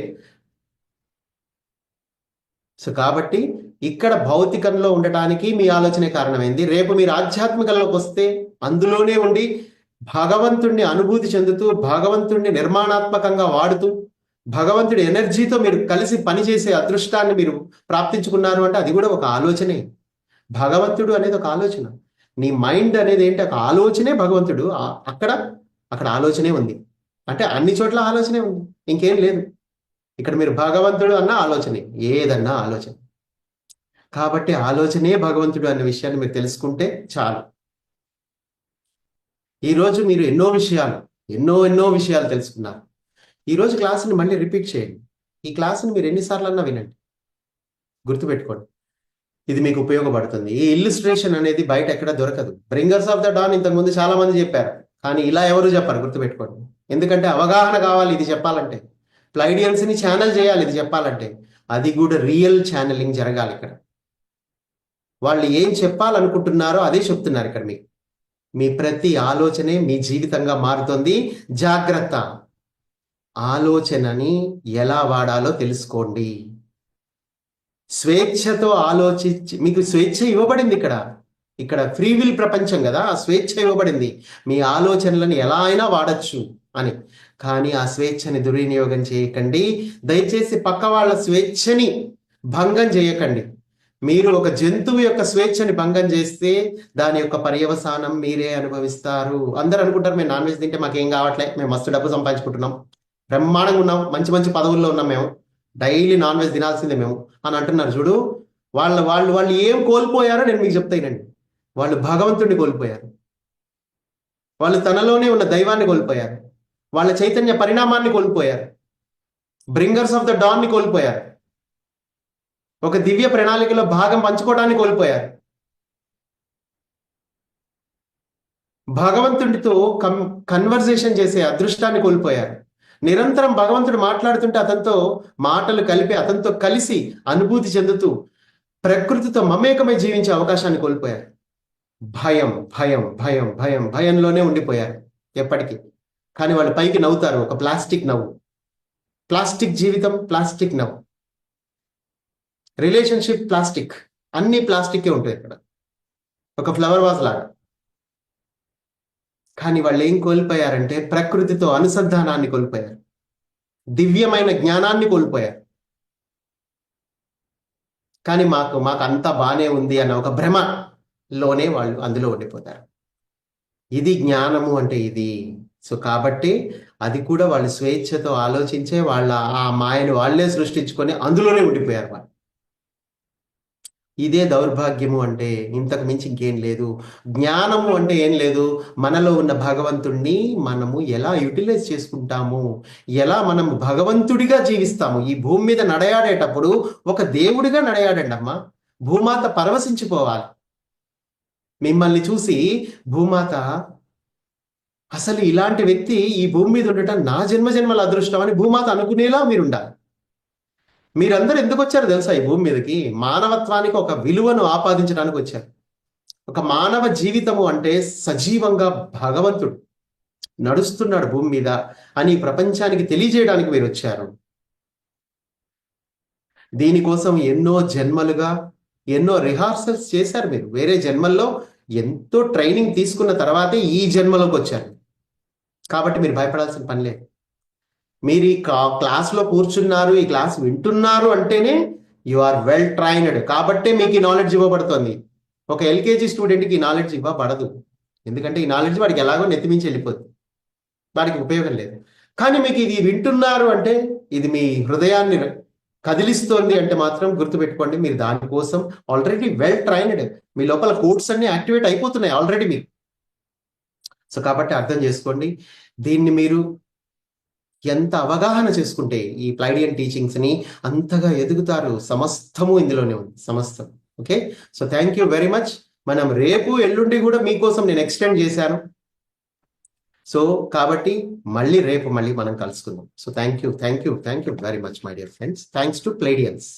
సో కాబట్టి ఇక్కడ భౌతికంలో ఉండటానికి మీ ఆలోచనే కారణమైంది. రేపు మీరు ఆధ్యాత్మికంలోకి వస్తే అందులోనే ఉండి భగవంతుడిని అనుభూతి చెందుతూ, భగవంతుడిని నిర్మాణాత్మకంగా వాడుతూ, భగవంతుడి ఎనర్జీతో మీరు కలిసి పనిచేసే అదృష్టాన్ని మీరు ప్రాప్తించుకున్నారు అంటే అది కూడా ఒక ఆలోచనే. భగవంతుడు అనేది ఒక ఆలోచన. నీ మైండ్ అనేది ఏంటి? ఒక ఆలోచనే భగవంతుడు. అక్కడ ఆలోచనే ఉంది అంటే అన్ని చోట్ల ఆలోచనే ఉంది, ఇంకేం లేదు. ఇక్కడ మీరు భగవంతుడు అన్న ఆలోచనే, ఏదన్నా ఆలోచన. కాబట్టి ఆలోచనే భగవంతుడు అనే విషయాన్ని మీరు తెలుసుకుంటే చాలు. ఈరోజు మీరు ఎన్నో విషయాలు తెలుసుకున్నారు. ఈరోజు క్లాసుని మళ్ళీ రిపీట్ చేయండి. ఈ క్లాసుని మీరు ఎన్నిసార్లు అన్నా వినండి. గుర్తుపెట్టుకోండి, ఇది మీకు ఉపయోగపడుతుంది. ఈ ఇల్లుస్ట్రేషన్ అనేది బయట ఎక్కడ దొరకదు. బ్రింగర్స్ ఆఫ్ ద డాన్ ఇంతకుముందు చాలా మంది చెప్పారు, కానీ ఇలా ఎవరు చెప్పారు. గుర్తుపెట్టుకోండి, ఎందుకంటే అవగాహన కావాలి ఇది చెప్పాలంటే. ప్లైడియన్స్ని ఛానల్ చేయాలి ఇది చెప్పాలంటే. అది కూడా రియల్ ఛానలింగ్ జరగాలి ఇక్కడ. వాళ్ళు ఏం చెప్పాలనుకుంటున్నారో అదే చెప్తున్నారు ఇక్కడ. మీ ప్రతి ఆలోచనే మీ జీవితంగా మారుతుంది. జాగ్రత్త, ఆలోచనని ఎలా వాడాలో తెలుసుకోండి. స్వేచ్ఛతో ఆలోచించి, మీకు స్వేచ్ఛ ఇవ్వబడింది ఇక్కడ ఫ్రీ విల్ ప్రపంచం కదా, ఆ స్వేచ్ఛ ఇవ్వబడింది. మీ ఆలోచనలను ఎలా అయినా వాడచ్చు అని. కానీ ఆ స్వేచ్ఛని దుర్వినియోగం చేయకండి. దయచేసి పక్క వాళ్ళ స్వేచ్ఛని భంగం చేయకండి. మీరు ఒక జంతువు యొక్క స్వేచ్ఛని భంగం చేస్తే దాని యొక్క పర్యవసానం మీరే అనుభవిస్తారు. అందరూ అనుకుంటారు మేము నాన్ వెజ్ తింటే మాకేం కావట్లే, మేము మస్తు డబ్బు సంపాదించుకుంటున్నాం, బ్రహ్మాండంగా ఉన్నాం, మంచి మంచి పదవుల్లో ఉన్నాం, మేము డైలీ నాన్ వెజ్ తినాల్సిందే మేము అని అంటున్నారు. చూడు, వాళ్ళు ఏం కోల్పోయారో నేను మీకు చెప్తానండి. వాళ్ళు భగవంతుడిని కోల్పోయారు, వాళ్ళు తనలోనే ఉన్న దైవాన్ని కోల్పోయారు, వాళ్ళ చైతన్య పరిణామాన్ని కోల్పోయారు, బ్రింగర్స్ ఆఫ్ ద డాన్ని కోల్పోయారు, ఒక దివ్య ప్రణాళికలో భాగం పంచుకోవడాన్ని కోల్పోయారు, భగవంతుడితో కన్వర్జేషన్ చేసే అదృష్టాన్ని కోల్పోయారు. నిరంతరం భగవంతుడు మాట్లాడుతుంటే అతనితో మాటలు కలిపి అతనితో కలిసి అనుభూతి చెందుతూ ప్రకృతితో మమేకమై జీవించే అవకాశాన్ని కోల్పోయారు. భయం భయం భయం భయం భయంలోనే ఉండిపోయారు ఎప్పటికీ. కానీ వాళ్ళు పైకి నవ్వుతారు, ఒక ప్లాస్టిక్ నవ్వు. ప్లాస్టిక్ జీవితం, ప్లాస్టిక్ నవ్వు. రిలేషన్షిప్ ప్లాస్టిక్, అన్ని ప్లాస్టిక్కే ఉంటాయి ఇక్కడ, ఒక ఫ్లవర్ వాజ్ లాగా. కానీ వాళ్ళు ఏం కోల్పోయారంటే ప్రకృతితో అనుసంధానాన్ని కోల్పోయారు, దివ్యమైన జ్ఞానాన్ని కోల్పోయారు. కానీ మాకు అంతా బానే ఉంది అన్న ఒక భ్రమలోనే వాళ్ళు అందులో ఉండిపోతారు. ఇది జ్ఞానము అంటే ఇది. సో కాబట్టి అది కూడా వాళ్ళు స్వేచ్ఛతో ఆలోచించే వాళ్ళ ఆ మాయను వాళ్ళే సృష్టించుకొని అందులోనే ఉండిపోయారు వాళ్ళు. ఇదే దౌర్భాగ్యము అంటే, ఇంతకు మించి ఇంకేం లేదు. జ్ఞానము అంటే ఏం లేదు, మనలో ఉన్న భగవంతుణ్ణి మనము ఎలా యూటిలైజ్ చేసుకుంటాము, ఎలా మనం భగవంతుడిగా జీవిస్తాము. ఈ భూమి మీద నడయాడేటప్పుడు ఒక దేవుడిగా నడయాడండి అమ్మా. భూమాత పరవశించిపోవాలి. మిమ్మల్ని చూసి భూమాత, అసలు ఇలాంటి వ్యక్తి ఈ భూమి మీద ఉండటం నా జన్మజన్మల అదృష్టం అని భూమాత అనుకునేలా మీరు ఉండాలి. మీరందరూ ఎందుకు వచ్చారు తెలుసా ఈ భూమి మీదకి? మానవత్వానికి ఒక విలువను ఆపాదించడానికి వచ్చారు. ఒక మానవ జీవితము అంటే సజీవంగా భగవంతుడు నడుస్తున్నాడు భూమి మీద అని ప్రపంచానికి తెలియజేయడానికి మీరు వచ్చారు. దీనికోసం ఎన్నో జన్మలుగా ఎన్నో రిహార్సల్స్ చేశారు మీరు. వేరే జన్మల్లో ఎంతో ట్రైనింగ్ తీసుకున్న తర్వాతే ఈ జన్మలోకి వచ్చారు. కాబట్టి మీరు భయపడాల్సిన పని లేదు. మీరు ఈ క్లాస్లో కూర్చున్నారు, ఈ క్లాస్ వింటున్నారు అంటేనే యు ఆర్ వెల్ ట్రైన్డ్. కాబట్టే మీకు ఈ నాలెడ్జ్ ఇవ్వబడుతుంది. ఒక ఎల్కేజీ స్టూడెంట్కి ఈ నాలెడ్జ్ ఇవ్వబడదు, ఎందుకంటే ఈ నాలెడ్జ్ వాడికి ఎలాగో నెత్తిమించి వెళ్ళిపోతుంది, వాడికి ఉపయోగం లేదు. కానీ మీకు ఇది వింటున్నారు అంటే, ఇది మీ హృదయాన్ని కదిలిస్తోంది అంటే మాత్రం గుర్తుపెట్టుకోండి, మీరు దానికోసం ఆల్రెడీ వెల్ ట్రైన్డ్. మీ లోపల కోడ్స్ అన్ని యాక్టివేట్ అయిపోతున్నాయి ఆల్రెడీ మీకు. సో కాబట్టి అర్థం చేసుకోండి, దీన్ని మీరు ఎంత అవగాహన చేసుకుంటే ఈ ప్లైడియన్ టీచింగ్స్ ని అంతగా ఎదుగుతారు. సమస్తము ఇందులోనే ఉంది, సమస్తం. Okay, so thank you very much. మనం రేపు ఎల్లుండి కూడా మీకోసం నేను ఎక్స్టెండ్ చేశాను. సో కాబట్టి రేపు మళ్ళీ మనం కలుసుకుందాం. So thank you very much my dear friends. Thanks to Pleiadians.